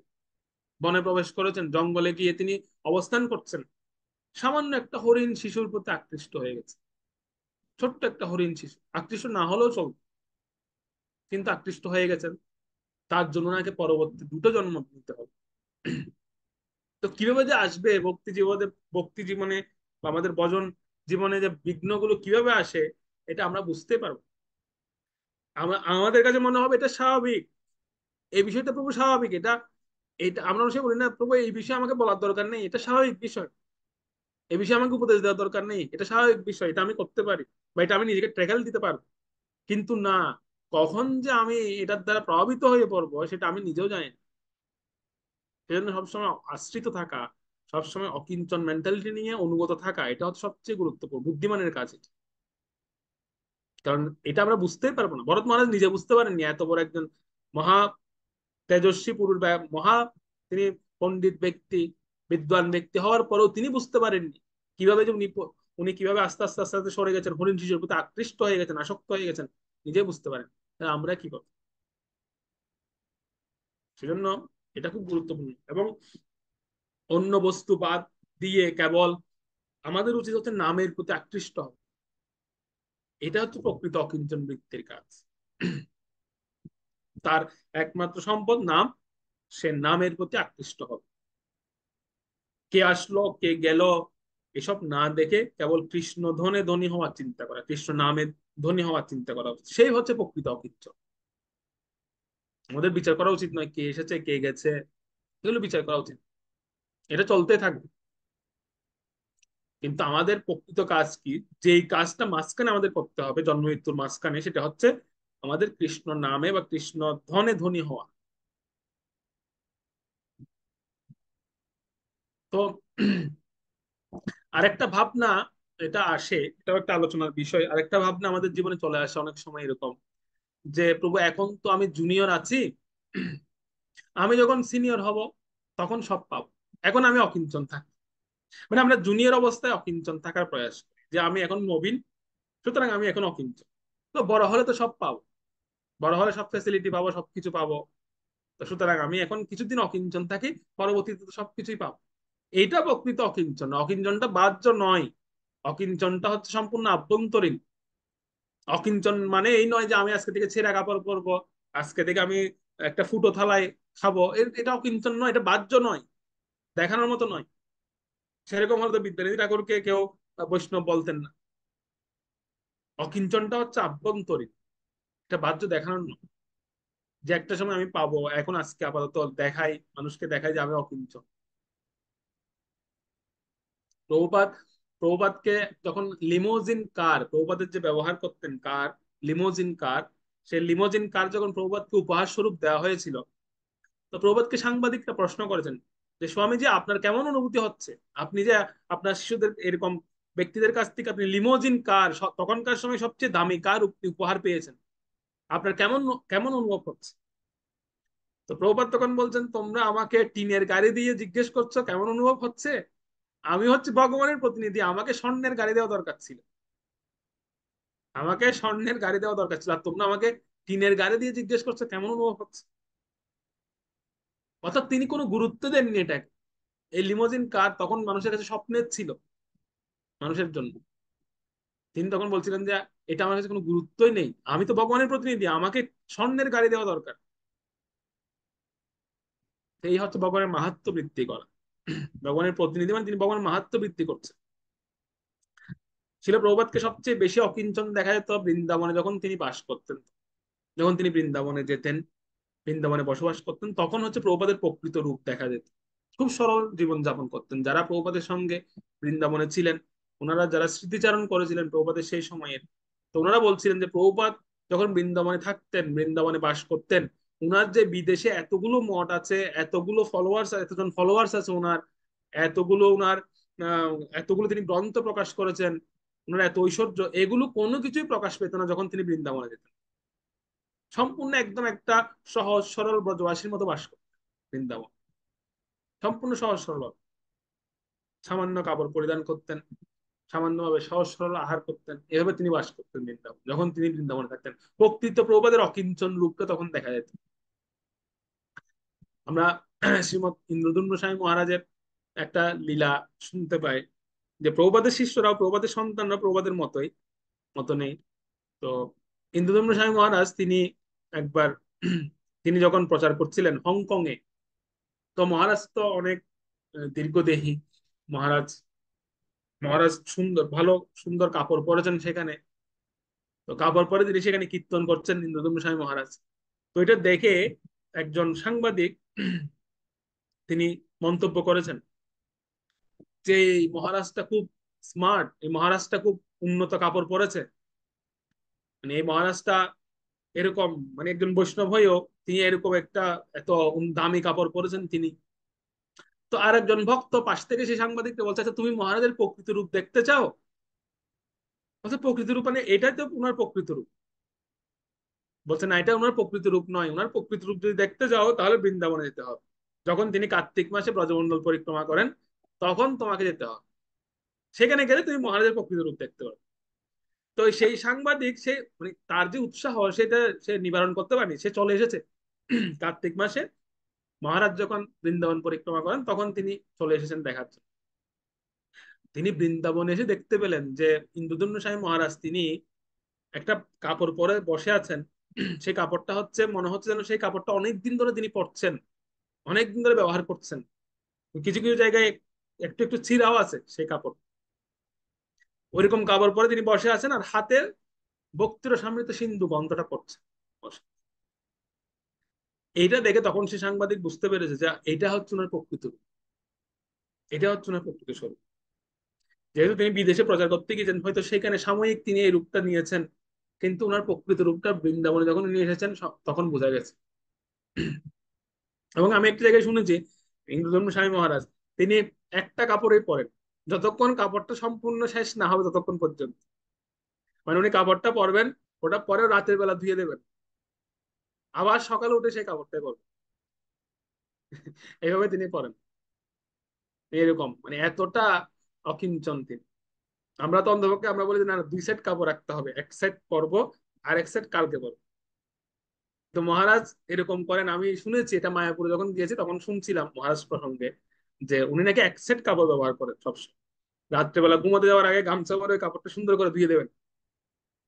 বনে প্রবেশ করেছেন, জঙ্গলে গিয়ে তিনি অবস্থান করছেন, সামান্য একটা হরিণ শিশুর প্রতি আকৃষ্ট হয়ে গেছে। ছোট্ট একটা হরিণ শিশু, আকৃষ্ট না হলেও চলত, কিন্তু আকৃষ্ট হয়ে গেছেন। তার জন্য নাকি পরবর্তী দুটো জন্ম নিতে হবে। তো কিভাবে যে আসবে ভক্তি জীবনে, ভক্তি জীবনে বা আমাদের ভজন জীবনে যে বিঘ্নগুলো কিভাবে আসে, এটা আমরা বুঝতে পারবো। আমাদের কাছে মনে হবে এটা স্বাভাবিক, এই বিষয়টা প্রভু স্বাভাবিক, এটা এটা আমরা অবশ্যই বলি না প্রভু এই বিষয়ে আমাকে বলার দরকার নেই, এটা স্বাভাবিক বিষয়, এই বিষয়ে আমাকে উপদেশ দেওয়ার দরকার নেই, এটা স্বাভাবিক বিষয়, এটা আমি করতে পারি বা এটা আমি নিজেকে ট্র্যাকেল দিতে পারবো। কিন্তু না, কখন যে আমি এটার দ্বারা প্রভাবিত হয়ে পড়বো সেটা আমি নিজেও জানি না। সেজন্য সবসময় আশ্রিত থাকা, সবসময় অকিঞ্চন মেন্টালিটি নিয়ে অনুগত থাকা, এটা হচ্ছে সবচেয়ে গুরুত্বপূর্ণ বুদ্ধিমানের কাজ এটা। কারণ এটা আমরা বুঝতেই পারবো না, ভরত মহারাজ নিজে বুঝতে পারেননি, এত বড় একজন মহা তেজস্বী পুরুষ বা মহা, তিনি পণ্ডিত ব্যক্তি, বিদ্বান ব্যক্তি হওয়ার পরেও তিনি বুঝতে পারেননি কিভাবে যে উনি কিভাবে আস্তে আস্তে আস্তে আস্তে সরে গেছেন, হরিণ শিশুর প্রতি আকৃষ্ট হয়ে গেছেন, আসক্ত হয়ে গেছেন, নিজে বুঝতে পারেন। তাহলে আমরা কি করব? সেজন্য এটা খুব গুরুত্বপূর্ণ। এবং অন্য বস্তু বাদ দিয়ে কেবল আমাদের উচিত হচ্ছে নামের প্রতি আকৃষ্ট হওয়া, এটা হচ্ছে প্রকৃত অকিঞ্চন বৃত্তির কাজ। তার একমাত্র সম্পদ নাম, সে নামের প্রতি আকৃষ্ট হবে। কে আসলো কে গেল এসব না দেখে কেবল কৃষ্ণ ধনে ধনী হওয়ার চিন্তা করা, কৃষ্ণ নামে ধনী হওয়ার চিন্তা করা উচিত, সেই হচ্ছে প্রকৃত অকিঞ্চন। আমাদের বিচার করা উচিত নয় কে এসেছে কে গেছে, এগুলো বিচার করা উচিত, এটা চলতে থাকবে। কিন্তু আমাদের প্রকৃত কাজ কি, যেই কাজটা মাঝখানে আমাদের করতে হবে জন্ম মৃত্যুর মাঝখানে, সেটা হচ্ছে আমাদের কৃষ্ণ নামে বা কৃষ্ণ ধনে ধনী হওয়া। তো আরেকটা ভাবনা এটা আসে, এটাও একটা আলোচনার বিষয়, আরেকটা ভাবনা আমাদের জীবনে চলে আসে অনেক সময় এরকম, যে প্রভু এখন তো আমি জুনিয়র আছি, আমি যখন সিনিয়র হব তখন সব পাবো, এখন আমি অকিঞ্চন থাকি। মানে আমরা জুনিয়র অবস্থায় অকিঞ্চন থাকার প্রয়াস করি, যে আমি এখন নবীন, সুতরাং আমি এখন অকিঞ্চন। তো বড় হলে তো সব পাবো, বড় হলে সব ফ্যাসিলিটি পাবো, সবকিছু পাবো, তো সুতরাং আমি এখন কিছুদিন অকিঞ্চন থাকি, পরবর্তীতে তো সবকিছুই পাবো। এইটা প্রকৃত অকিঞ্চন, অকিঞ্চনটা বাহ্য নয়, অকিঞ্চনটা হচ্ছে সম্পূর্ণ আভ্যন্তরীণ। অকিঞ্চন মানে এই নয় যে আমি আজকে থেকে ছেঁড়া কাপড় পরবো, আজকে থেকে আমি একটা ফুটো থালায় খাবো, এটা অকিঞ্চন নয়, এটা বাহ্য নয়, দেখানোর মতো নয়। সেরকম হয়তো বিদ্যানিধি ঠাকুরকে কেউ বৈষ্ণব বলতেন না। অকিঞ্চনটা হচ্ছে আভ্যন্তরীণ, এটা বাহ্য দেখানোর নয়, যে একটা সময় আমি পাবো, এখন আজকে আপাতত দেখাই, মানুষকে দেখাই যে আমি অকিঞ্চন। প্রভুপাদ প্রভুপাদকে যখন লিমোজিন কার, প্রভুপাদের যে ব্যবহার করতেন কার, লিমোজিন কার, সেই লিমোজিন কার যখন প্রভুপাদকে উপহার স্বরূপ দেওয়া হয়েছিল, তো প্রভুপাদকে সাংবাদিকরা প্রশ্ন করেছেন যে স্বামীজি আপনার কেমন অনুভূতি হচ্ছে, আপনি যে আপনার শিশুদের এরকম ব্যক্তিদের কাছ থেকে আপনি লিমোজিন কার, তখনকার সময় সবচেয়ে দামি কার উপহার পেয়েছেন, আপনার কেমন কেমন অনুভব হচ্ছে? তো প্রভুপাদ তখন বলছেন তোমরা আমাকে টিনের গাড়ি দিয়ে জিজ্ঞেস করছো কেমন অনুভব হচ্ছে, আমি হচ্ছে ভগবানের প্রতিনিধি, আমাকে স্বর্ণের গাড়ি দেওয়া দরকার ছিল, আমাকে স্বর্ণের গাড়ি দেওয়া দরকার ছিল, আর তোমরা আমাকে টিনের গাড়ি দিয়ে জিজ্ঞেস করছো কেমন অনুভব হচ্ছে। অর্থাৎ তিনি কোনো গুরুত্ব দেননি এটাকে। এই লিমোজিন কার তখন মানুষের কাছে স্বপ্নের ছিল, মানুষের জন্য। তিনি তখন বলছিলেন যে এটা আমার কাছে কোনো গুরুত্বই নেই, আমি তো ভগবানের প্রতিনিধি, আমাকে স্বর্ণের গাড়ি দেওয়া দরকার। এই হচ্ছে ভগবানের মাহাত্ম্য বৃদ্ধি করা, ভগবানের প্রতিনিধি মানে তিনি ভগবানের মাহাত্ম্য বৃদ্ধি করছেন। শিল প্রভুপাদকে সবচেয়ে বেশি অকিঞ্চন দেখা যেত বৃন্দাবনে যখন তিনি বাস করতেন, যখন তিনি বৃন্দাবনে যেতেন, বৃন্দাবনে বসবাস করতেন, তখন হচ্ছে প্রভুপাদের প্রকৃত রূপ দেখা যেত। খুব সরল জীবন যাপন করতেন যারা প্রভুপাদের সঙ্গে বৃন্দাবনে ছিলেন। ওনারা যারা স্মৃতিচারণ করেছিলেন প্রভুপাদের সেই সময়ের, তো ওনারা বলছিলেন যে প্রভুপাদ যখন বৃন্দাবনে থাকতেন, বৃন্দাবনে বাস করতেন, উনার যে বিদেশে এতগুলো মঠ আছে, এতগুলো ফলোয়ার্স, এতজন ফলোয়ার্স আছে ওনার, এতগুলো উনার আহ, এতগুলো তিনি গ্রন্থ প্রকাশ করেছেন, ওনার এত ঐশ্বর্য, এগুলো কোনো কিছুই প্রকাশ পেত না যখন তিনি বৃন্দাবনে যেতেন। সম্পূর্ণ একদম একটা সহজ সরল ব্রজবাসীর মতো বাস করতেন বৃন্দাবন, সম্পূর্ণ সহজ সরল, সামান্য কাপড় পরিধান করতেন, সামান্যভাবে সহজ সরল আহার করতেন, এভাবে তিনি বাস করতেন বৃন্দাবন যখন তিনি বৃন্দাবনে থাকতেন। প্রকৃত প্রভুপাদের অকিঞ্চন রূপটা তখন দেখা যেত। আমরা শ্রীমৎ ইন্দ্রদুম্ন স্বামী মহারাজের একটা লীলা শুনতে পাই, যে প্রভুপাদের শিষ্যরাও, প্রভুপাদের সন্তানরা প্রভুপাদের মতো নেই। তো ইন্দ্রদুম্ন স্বামী মহারাজ তিনি একবার তিনি যখন প্রচার করছিলেন হংকং এ, তো মহারাজ তো অনেক দীর্ঘদেহী মহারাজ, মহারাজ সুন্দর ভালো সুন্দর কাপড় পরেছেন সেখানে। তো কাপড় পরে তিনি সেখানে কীর্তন করছেন ইন্দ্রদম্ন স্বামী মহারাজ। তো এটা দেখে একজন সাংবাদিক তিনি মন্তব্য করেছেন যে এই মহারাজটা খুব স্মার্ট, এই মহারাজটা খুব উন্নত কাপড় পরেছে, মানে এই মহারাজটা এরকম, মানে একজন বৈষ্ণব হয়েও তিনি এরকম একটা এত দামি কাপড় পরেছেন তিনি। তো আর একজন ভক্ত পাশ থেকে সেই সাংবাদিককে বলছে, আচ্ছা তুমি মহারাজের প্রকৃত রূপ দেখতে চাও? বলছে প্রকৃত রূপ মানে এটাই তো উনার প্রকৃত রূপ। বলছে না, এটা ওনার প্রকৃত রূপ নয়, ওনার প্রকৃত রূপ যদি দেখতে যাও তাহলে বৃন্দাবনে যেতে হবে, যখন তিনি কার্তিক মাসে ব্রজমণ্ডল পরিক্রমা করেন তখন তোমাকে যেতে হবে, সেখানে গেলে তুমি মহারাজের প্রকৃত রূপ দেখতে পারবে। তো সেই সাংবাদিক সে মানে তার যে উৎসাহ সেটা সে নিবারণ করতে পারেনি, সে চলে এসেছে কার্তিক মাসে মহারাজ যখন বৃন্দাবন পরিক্রমা করেন তখন তিনি চলে এসেছেন দেখার জন্য। তিনি বৃন্দাবনে এসে দেখতে পেলেন যে ইন্দুদম্ন স্বামী মহারাজ তিনি একটা কাপড় পরে বসে আছেন। সেই কাপড়টা হচ্ছে মনে হচ্ছে যেন সেই কাপড়টা অনেক দিন ধরে তিনি পরছেন, অনেক দিন ধরে ব্যবহার করছেন। কিছু কিছু জায়গায় একটু একটু ছিঁড়াও আছে সেই কাপড়। ওইরকম কাপড় পরে তিনি বসে আছেন আর হাতে বক্তির সমৃদ্ধ সিন্ধু গন্ধটা পড়ছে বসে। এইটা দেখে তখন সে সাংবাদিক বুঝতে পেরেছে যে এটা হচ্ছে ওনার প্রকৃত রূপ, এটা হচ্ছে ওনার প্রকৃত স্বরূপ। যেহেতু তিনি বিদেশে প্রচার করতে গিয়েছেন, হয়তো সেখানে সাময়িক তিনি এই রূপটা নিয়েছেন, কিন্তু ওনার প্রকৃত রূপটা বৃন্দাবনে যখন নিয়ে এসেছেন তখন বোঝা গেছে। এবং আমি একটা জায়গায় শুনেছি ইন্দ্রধর্ম স্বামী মহারাজ তিনি একটা কাপড়ই পরেন, যতক্ষণ কাপড়টা সম্পূর্ণ শেষ না হবে ততক্ষণ পর্যন্ত। মানে উনি কাপড়টা পরবেন, ওটা পরেও রাতের বেলা ধুয়ে দেবেন, আবার সকালে উঠে সেই কাপড়টাই পরবেন, এইভাবে তিনি পরেন। এরকম মানে এতটা অকিঞ্চন তিনি। আমরা তো অন্ধপক্ষে আমরা বলি যে না, দুই সেট কাপড় রাখতে হবে, এক সেট পরবো আর এক সেট কালকে পরবো। তো মহারাজ এরকম করেন, আমি শুনেছি এটা মায়াপুরে যখন গিয়েছি তখন শুনছিলাম মহারাজ প্রসঙ্গে যে উনি নাকি এক সেট কাপড় ব্যবহার করেন সবসময়। রাত্রেবেলা ঘুমাতে যাওয়ার আগে গামছা পরে কাপড়টা সুন্দর করে ধুয়ে দেবেন,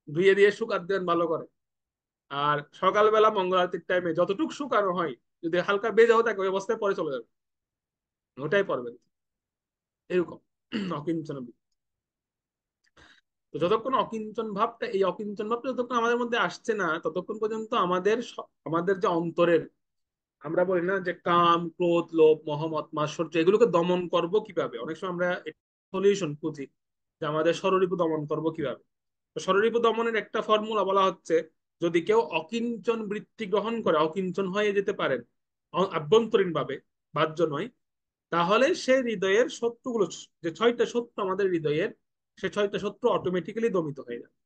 ধুয়ে দিয়ে শুকাতে দেবেন ভালো করে। আর সকালবেলা মঙ্গল আরতির টাইমে যতটুকু শুকানো হয়, যদি হালকা ভেজাও থাকে ওই অবস্থায় পরে চলে যাবে, ওটাই পরবেন এরকম অকিঞ্চন বৃত্তি। তো যতক্ষণ অকিঞ্চন ভাবটা, এই অকিঞ্চন ভাবটা যতক্ষণ আমাদের মধ্যে আসছে না ততক্ষণ পর্যন্ত আমাদের আমাদের যে অন্তরের, আমরা বলি না যে কাম ক্রোধ লোভ মোহ মদ মাৎসর্য, এগুলোকে দমন করব কিভাবে, অনেক সময় আমরা সলিউশন খুঁজি যে আমাদের ষড়রিপু দমন করব কিভাবে। তো ষড়রিপু দমনের একটা ফর্মুলা বলা হচ্ছে, যদি কেউ অকিঞ্চন বৃত্তি গ্রহণ করে, অকিঞ্চন হয়ে যেতে পারেন আভ্যন্তরীণ ভাবে, বাহ্য নয়, তাহলে সে হৃদয়ের শত্রুগুলো, যে ছয়টা শত্রু আমাদের হৃদয়ের, সে ছয়টা শত্রু অটোমেটিক্যালি দমিত হয়ে যাবে।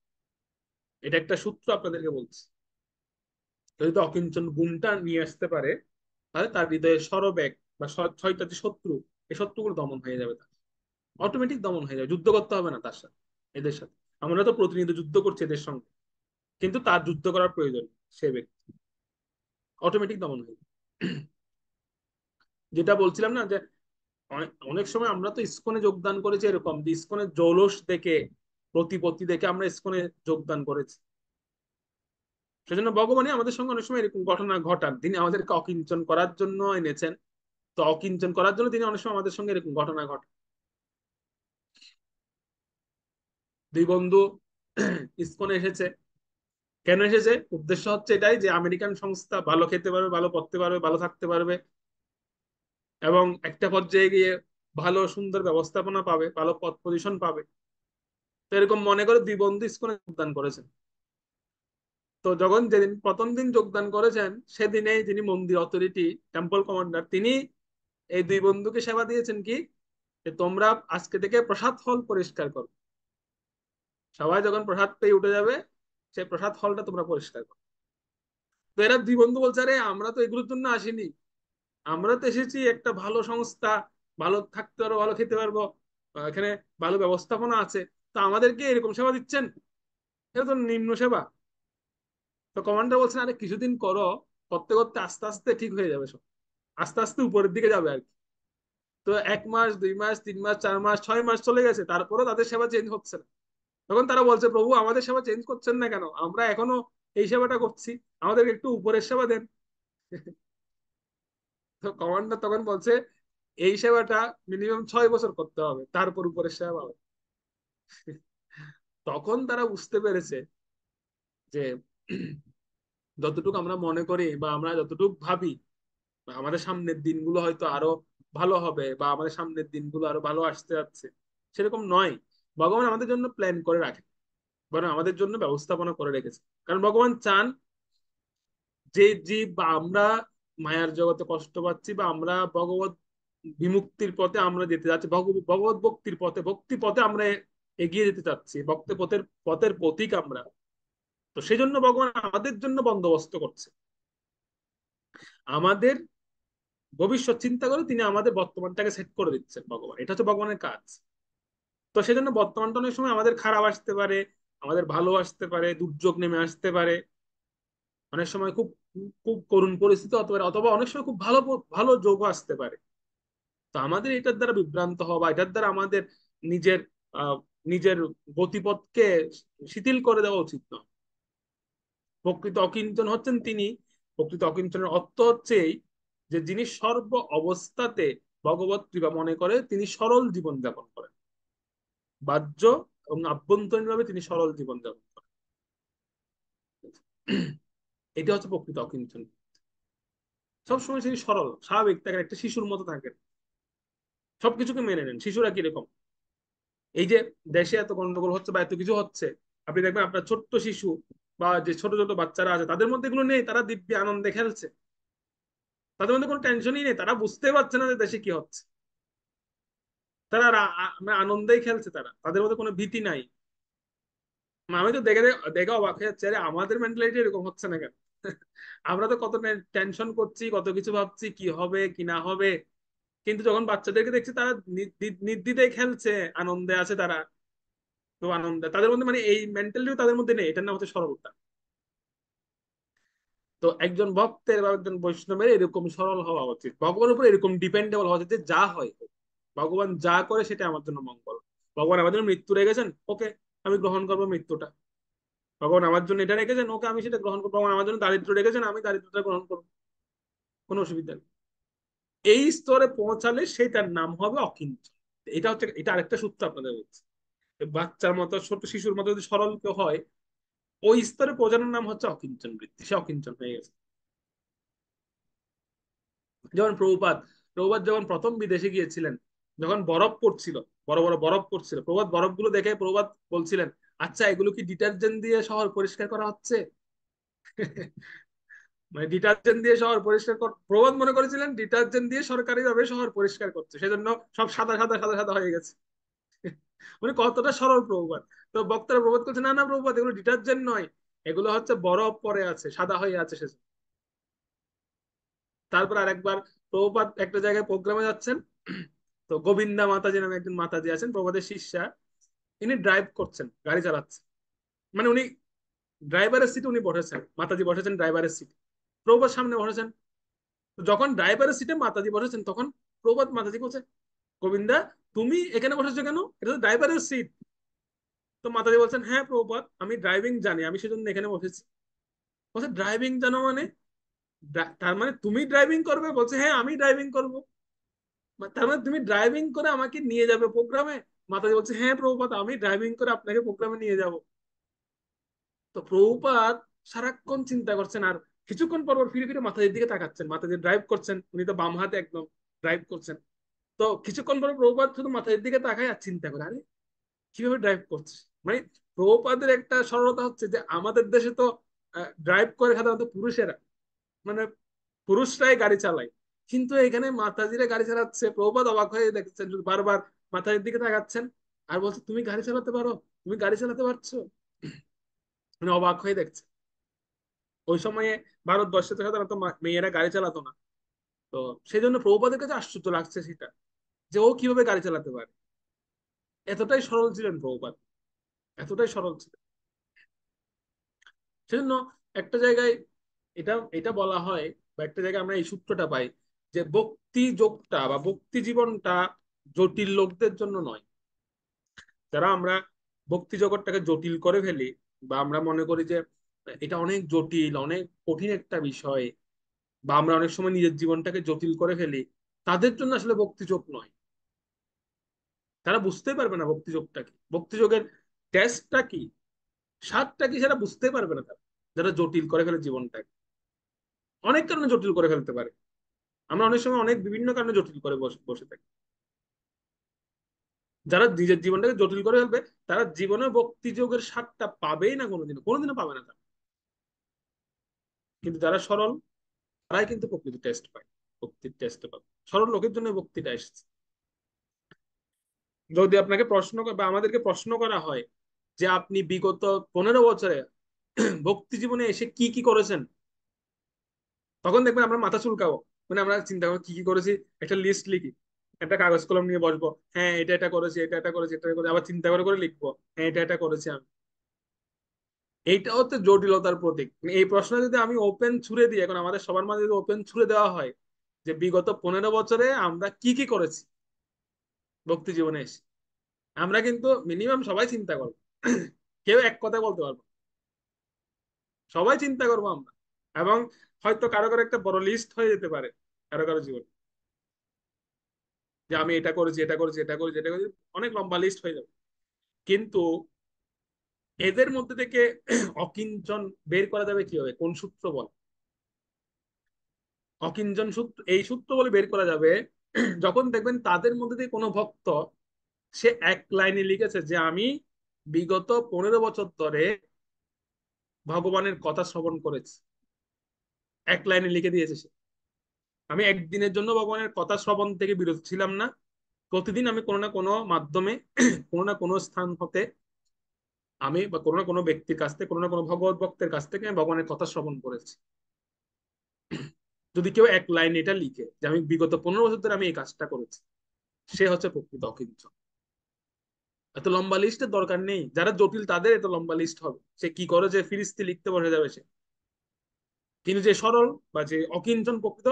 এটা একটা সূত্র আপনাদেরকে বলছি। যদি তো অকিঞ্চন গুণটা নিয়ে আসতে পারে তাহলে তার হৃদয়ের সরবেগ বা ছয়টা যে শত্রু, এই শত্রুগুলো দমন হয়ে যাবে, তার অটোমেটিক দমন হয়ে যাবে, যুদ্ধ করতে হবে না তার সাথে, এদের সাথে। আমরা তো প্রতিনিয়ত যুদ্ধ করছি এদের সঙ্গে, কিন্তু তার যুদ্ধ করার প্রয়োজন নেই। সে ব্যক্তি অটোমেটিক দমন হয়ে যাবে। যেটা বলছিলাম না যে অনেক অনেক সময় আমরা তো ইসকনে যোগদান করেছি এরকম যে ইসকনের জৌলস দেখে, প্রতিপত্তি দেখে আমরা ইসকনে যোগদান করেছি। সেজন্য ভগবানই আমাদের সঙ্গে অনেক সময় এরকম ঘটনা ঘটান, তিনি আমাদেরকে অকিঞ্চন করার জন্য এনেছেন। তো অকিঞ্চন করার জন্য তিনি অনেক সময় আমাদের সঙ্গে এরকম ঘটনা ঘটান। দুই বন্ধু ইসকনে এসেছে, কেন এসেছে? উদ্দেশ্য হচ্ছে এটাই যে আমেরিকান সংস্থা ভালো খেতে পারবে, ভালো পড়তে পারবে, ভালো থাকতে পারবে, এবং একটা পর্যায়ে গিয়ে ভালো সুন্দর ব্যবস্থাপনা পাবে, ভালো পদ পজিশন পাবে। তো এরকম মনে করে দুই বন্ধু ইসকনে যোগদান করেছেন। তো যখন যেদিন প্রথম দিন যোগদান করেছেন, সেদিনেই যিনি মন্দির অথরিটি, টেম্পল কমান্ডার, তিনি এই দুই বন্ধুকে সেবা দিয়েছেন কি, যে তোমরা আজকে থেকে প্রসাদ হল পরিষ্কার করো। সবাই যখন প্রসাদ পেয়ে উঠে যাবে, সেই প্রসাদ হলটা তোমরা পরিষ্কার করো। তো এরা দুই বন্ধু বলছে, আরে আমরা তো এগুলোর জন্য আসিনি, আমরা তো এসেছি একটা ভালো সংস্থা, ভালো থাকতে পারবো, ভালো খেতে পারবো, এখানে ভালো ব্যবস্থাপনা আছে, তো আমাদেরকে এরকম সেবা দিচ্ছেন? এটা তো নিম্ন সেবা। তো কমান্ডার বলছেন, আরে কিছুদিন করো, করতে করতে আস্তে আস্তে ঠিক হয়ে যাবে সব, আস্তে আস্তে উপরের দিকে যাবে আর কি। তো 1 মাস, 2 মাস, 3 মাস, 4 মাস, 6 মাস চলে গেছে, তারপরও তাদের সেবা চেঞ্জ হচ্ছে না। তখন তারা বলছে, প্রভু আমাদের সেবা চেঞ্জ করছেন না কেন, আমরা এখনো এই সেবাটা করছি, আমাদেরকে একটু উপরের সেবা দেন। তো কমান্ডার তখন বলছে, এই সেবাটা মিনিমাম 6 বছর করতে হবে, তারপর উপরের সেবা পাবে। তখন তারা বুঝতে পেরেছে যে যতটুকু আমরা মনে করি বা আমরা যতটুকু ভাবি আমাদের সামনের দিনগুলো হয়তো আরো ভালো হবে, বা আমাদের সামনের দিনগুলো আরো ভালো আসতে যাচ্ছে, সেরকম নয়। ভগবান আমাদের জন্য প্ল্যান করে রাখেন, বরং আমাদের জন্য ব্যবস্থাপনা করে রেখেছে। কারণ ভগবান চান যে জীব বা আমরা মায়ার জগতে কষ্ট পাচ্ছি, বা আমরা ভগবত বিমুক্তির পথে আমরা যেতে যাচ্ছি, ভগবত ভক্তির পথে, ভক্তি পথে আমরা এগিয়ে যেতে চাচ্ছি, ভক্তি পথের পথের পথিক আমরা। তো সেই জন্য ভগবান আমাদের জন্য বন্দোবস্ত করছে, আমাদের ভবিষ্যৎ চিন্তা করে তিনি আমাদের বর্তমানটাকে সেট করে দিচ্ছেন। ভগবান, এটা হচ্ছে ভগবানের কাজ। তো সেজন্য বর্তমানটা অনেক সময় আমাদের খারাপ আসতে পারে, আমাদের ভালো আসতে পারে, দুর্যোগ নেমে আসতে পারে, অনেক সময় খুব খুব করুণ পরিস্থিতি হতে পারে, অথবা অনেক সময় খুব ভালো ভালো যোগ আসতে পারে। তো আমাদের এটার দ্বারা বিভ্রান্ত হওয়া বা এটার দ্বারা আমাদের নিজের আহ, নিজের গতিপথকে শিথিল করে দেওয়া উচিত নয়। প্রকৃত অকিঞ্চন হচ্ছেন তিনি। প্রকৃত অকিঞ্চনের অর্থ হচ্ছে এই, যে যিনি সর্ব অবস্থাতে ভগবত কৃপা মনে করে তিনি সরল জীবন যাপন করেন, বাহ্য এবং আভ্যন্তরীণ ভাবে তিনি সরল জীবন যাপন করেন। এটা হচ্ছে প্রকৃত অকিঞ্চন। সবসময় তিনি সরল স্বাভাবিক থাকেন, একটা শিশুর মতো থাকেন, সবকিছুকে মেনে নেন। শিশুরা কিরকম, এই যে দেশে এত গন্ডগোল হচ্ছে বা এত কিছু হচ্ছে, আপনি দেখবেন আপনার ছোট্ট শিশু বা যে ছোট ছোট বাচ্চারা আছে, তাদের মধ্যে এগুলো নেই, তারা দিব্যি আনন্দে খেলছে, তাদের মধ্যে কোনো টেনশনই নেই, তারা বুঝতে পারছে না যে দেশে কি হচ্ছে, তারা মানে আনন্দেই খেলছে, তারা, তাদের মধ্যে কোনো ভীতি নাই। আমি তো দেখে দেখে অবাক হয়ে যাচ্ছে, আরে আমাদের মেন্টালিটি এরকম হচ্ছে না কেন? আমরা তো কত টেনশন করছি, কত কিছু ভাবছি, কি হবে কি না হবে, কিন্তু যখন বাচ্চাদেরকে দেখছি তারা নির্দ্বিধায় খেলছে, আনন্দে আছে তারা। তো আনন্দে তাদের মধ্যে, মানে এই মেন্টালিটিও তাদের মধ্যে নেই, এটার নাম হচ্ছে সরলতা। তো একজন ভক্তের বা একজন বৈষ্ণবের এরকম সরল হওয়া উচিত, ভগবানের উপর এরকম ডিপেন্ডেবল হওয়া উচিত, যে যা হয় হোক, ভগবান যা করে সেটা আমার জন্য মঙ্গল। ভগবান আমার জন্য মৃত্যু রেখেছেন, ওকে, আমি গ্রহণ করবো মৃত্যুটা। ভগবান আমার জন্য এটা রেখেছেন, ওকে, আমি সেটা গ্রহণ করবো। ভগবান আমার জন্য দারিদ্র রেখেছেন, আমি দারিদ্রতা গ্রহণ করবো, কোনো অসুবিধা নেই। এই স্তরে পৌঁছালে সেটার নাম হবে অকিঞ্চন। এটা হচ্ছে, এটা আরেকটা সূত্র আপনাদের বলছি। বাচ্চার মতো, ছোট শিশুর মতো যদি সরল কেউ হয়, ওই স্তরে পৌঁছানোর নাম হচ্ছে অকিঞ্চন বৃত্তি, সে অকিঞ্চন হয়ে গেছে। যেমন প্রভুপাদ, প্রভুপাদ যখন প্রথম বিদেশে গিয়েছিলেন, যখন বরফ পড়ছিল, বড় বড় বরফ পড়ছিল, প্রভুপাদ বরফগুলো দেখে প্রভুপাদ বলছিলেন, আচ্ছা এগুলো কি ডিটারজেন্ট দিয়ে শহর পরিষ্কার করা হচ্ছে? মানে ডিটারজেন্ট দিয়ে শহর পরিষ্কার প্রভুপাদ মনে করেছিলেন ডিটারজেন্ট দিয়ে সরকারি ভাবে শহর পরিষ্কার করছে, সেজন্য সব সাদা সাদা সাদা সাদা হয়ে গেছে। মানে কতটা সরল প্রভুপাদ। তো বক্তারা প্রভুপাদ করছে, না না প্রভুপাদ, এগুলো ডিটারজেন্ট নয়, এগুলো হচ্ছে বরফ পরে আছে, সাদা হয়ে আছে সেজন্য। তারপর আরেকবার প্রভুপাদ একটা জায়গায় প্রোগ্রামে যাচ্ছেন, তো গোবিন্দা মাতাজি নামে একজন মাতাজি আছেন, প্রভুপাদের শিষ্যা, ইনি ড্রাইভ করছেন, গাড়ি চালাচ্ছেন, মানে উনি ড্রাইভারের সিটে উনি বসেছেন, মাতাজি বসেছেন ড্রাইভারের সিটে, প্রভুপাদ সামনে বসেছেন। তো যখন ড্রাইভারের সিটে মাতাজি বসেছেন, তখন প্রভুপাদ মাতাজি বলছে, গোবিন্দা তুমি এখানে বসেছো কেন, এটা তো ড্রাইভারের সিট। তো মাতাজি বলছেন, হ্যাঁ প্রভুপাদ, আমি ড্রাইভিং জানি, আমি সেজন্য এখানে বসেছি। বলছে, ড্রাইভিং জানো মানে? তার মানে তুমি ড্রাইভিং করবে? বলছে, হ্যাঁ আমি ড্রাইভিং করবো। তার মানে তুমি ড্রাইভিং করে আমাকে নিয়ে যাবে প্রোগ্রামে? মাতাজি বলছে, হ্যাঁ প্রভুপাত, আমি ড্রাইভিং করে আপনাকে প্রোগ্রামে নিয়ে যাব। তো প্রভুপাদ সারাক্ষণ চিন্তা করছেন, আর কিছুক্ষণ পর পর ফিরে ফিরে মাথার দিকে তাকাচ্ছেন, মাথা দিয়ে ড্রাইভ করছেন, উনি তো বাম হাতে একদম ড্রাইভ করছেন। তো কিছুক্ষণ পর প্রভুপাদ শুধু মাথার দিকে তাকায় আর চিন্তা করে, আরে কিভাবে ড্রাইভ করছে। মানে প্রভুপাদের একটা সরলতা হচ্ছে যে আমাদের দেশে তো ড্রাইভ করে সাধারণত পুরুষেরা, মানে পুরুষরাই গাড়ি চালায়, কিন্তু এখানে মাতাজিরা গাড়ি চালাচ্ছে। প্রভুপাদ অবাক হয়ে দেখছেন, শুধু বারবার মাথার দিকে তাকাচ্ছেন আর বলছে, তুমি গাড়ি চালাতে পারো, তুমি গাড়ি চালাতে পারছো। মানে অবাক হয়ে দেখছে। ওই সময়ে ভারতবর্ষে তো সাধারণত মেয়েরা গাড়ি চালাতো না। তো সেই জন্য প্রভুপাদের কাছে আশ্চর্য লাগছে সেটা, যে ও কিভাবে গাড়ি চালাতে পারে। এতটাই সরল ছিলেন প্রভুপাদ, এতটাই সরল ছিলেন। সেজন্য একটা জায়গায় এটা এটা বলা হয়, বা একটা জায়গায় আমরা এই সূত্রটা পাই, যে ভক্তি যোগটা বা ভক্তি জীবনটা জটিল লোকদের জন্য নয়। যারা আমরা ভক্তি জগৎটাকে জটিল করে ফেলি, বা আমরা মনে করি যে এটা অনেক জটিল, অনেক কঠিন একটা বিষয়, বা আমরা অনেক সময় নিজের জীবনটাকে জটিল করে ফেলি, তাদের জন্য আসলে ভক্তিযোগ নয়। তারা বুঝতে পারবে না ভক্তিযোগটা কি, ভক্তিযোগের টেস্টটা কি, স্বাদটা কি, সেটা বুঝতে পারবে না তারা, যারা জটিল করে ফেলে জীবনটাকে। অনেক কারণে জটিল করে ফেলতে পারে। আমরা অনেক সময় অনেক বিভিন্ন কারণে জটিল করে বসে বসে থাকি। যারা নিজের জীবনটাকে জটিল করে ফেলবে, তারা জীবনে ভক্তিযোগের স্বাদটা পাবেই না, কোনোদিনও কোনোদিনও পাবে না তারা। কিন্তু যারা সরল, তারাই কিন্তু প্রকৃত টেস্ট পায়, ভক্তির টেস্ট পাবে। সরল লোকের জন্য ভক্তিটা এসেছে। যদি আপনাকে বা আমাদেরকে প্রশ্ন করা হয় যে আপনি বিগত 15 বছরে ভক্তি জীবনে এসে কি কি করেছেন, তখন দেখবেন আমরা মাথা চুলকাবো। মানে আমরা চিন্তা করবো কি কি করেছি, একটা লিস্ট লিখি, একটা কাগজ কলম নিয়ে বসবো, হ্যাঁ এটা এটা করেছি, এটা এটা করেছি, এটা করেছি, আবার চিন্তা করে করে লিখবো, হ্যাঁ এটা এটা করেছি আমি। এইটা হচ্ছে জটিলতার প্রতীক। মানে এই প্রশ্ন যদি আমি ওপেন ছুড়ে দিই, এখন আমাদের সবার মাঝে যদি ওপেন ছুড়ে দেওয়া হয় যে বিগত 15 বছরে আমরা কি কি করেছি ভক্তি জীবনে এসে, আমরা কিন্তু মিনিমাম সবাই চিন্তা করবো। কেউ এক কথা বলতে পারবো না। সবাই চিন্তা করবো আমরা। এবং হয়তো কারো কারো একটা বড় লিস্ট হয়ে যেতে পারে কারো কারো জীবনে, যে আমি এটা করেছি, এটা করেছি, এটা করেছি, এটা করেছি, অনেক লম্বা লিস্ট হয়ে যাবে। কিন্তু এদের মধ্যে থেকে অকিঞ্চন বের করা যাবে কিভাবে, কোন সূত্র বল? অকিঞ্চন সূত্র, এই সূত্র বলে বের করা যাবে যখন দেখবেন তাদের মধ্যে থেকে কোনো ভক্ত সে এক লাইনে লিখেছে যে আমি বিগত 15 বছর ধরে ভগবানের কথা শ্রবণ করেছি। এক লাইনে লিখে দিয়েছে সে, আমি একদিনের জন্য ভগবানের কথা শ্রবণ থেকে বিরত ছিলাম না। প্রতিদিন আমি কোনো না কোনো মাধ্যমে কোনো না কোনো স্থান হতে আমি, বা কোনো না কোনো ব্যক্তির কাছ থেকে, কোনো না কোনো ভগবত ভক্তের কাছ থেকে আমি ভগবানের কথা শ্রবণ করেছি। যদি কেউ এক লাইন এটা লিখে যে আমি বিগত 15 বছর ধরে আমি এই কাজটা করেছি, সে হচ্ছে প্রকৃত অকিঞ্চন। এত লম্বা লিস্টের দরকার নেই, যারা জটিল তাদের এত লম্বা লিস্ট হবে, সে কি করে যে ফিরিস্তি লিখতে বসে যাবে সে। কিন্তু যে সরল বা যে অকিঞ্চন প্রকৃত,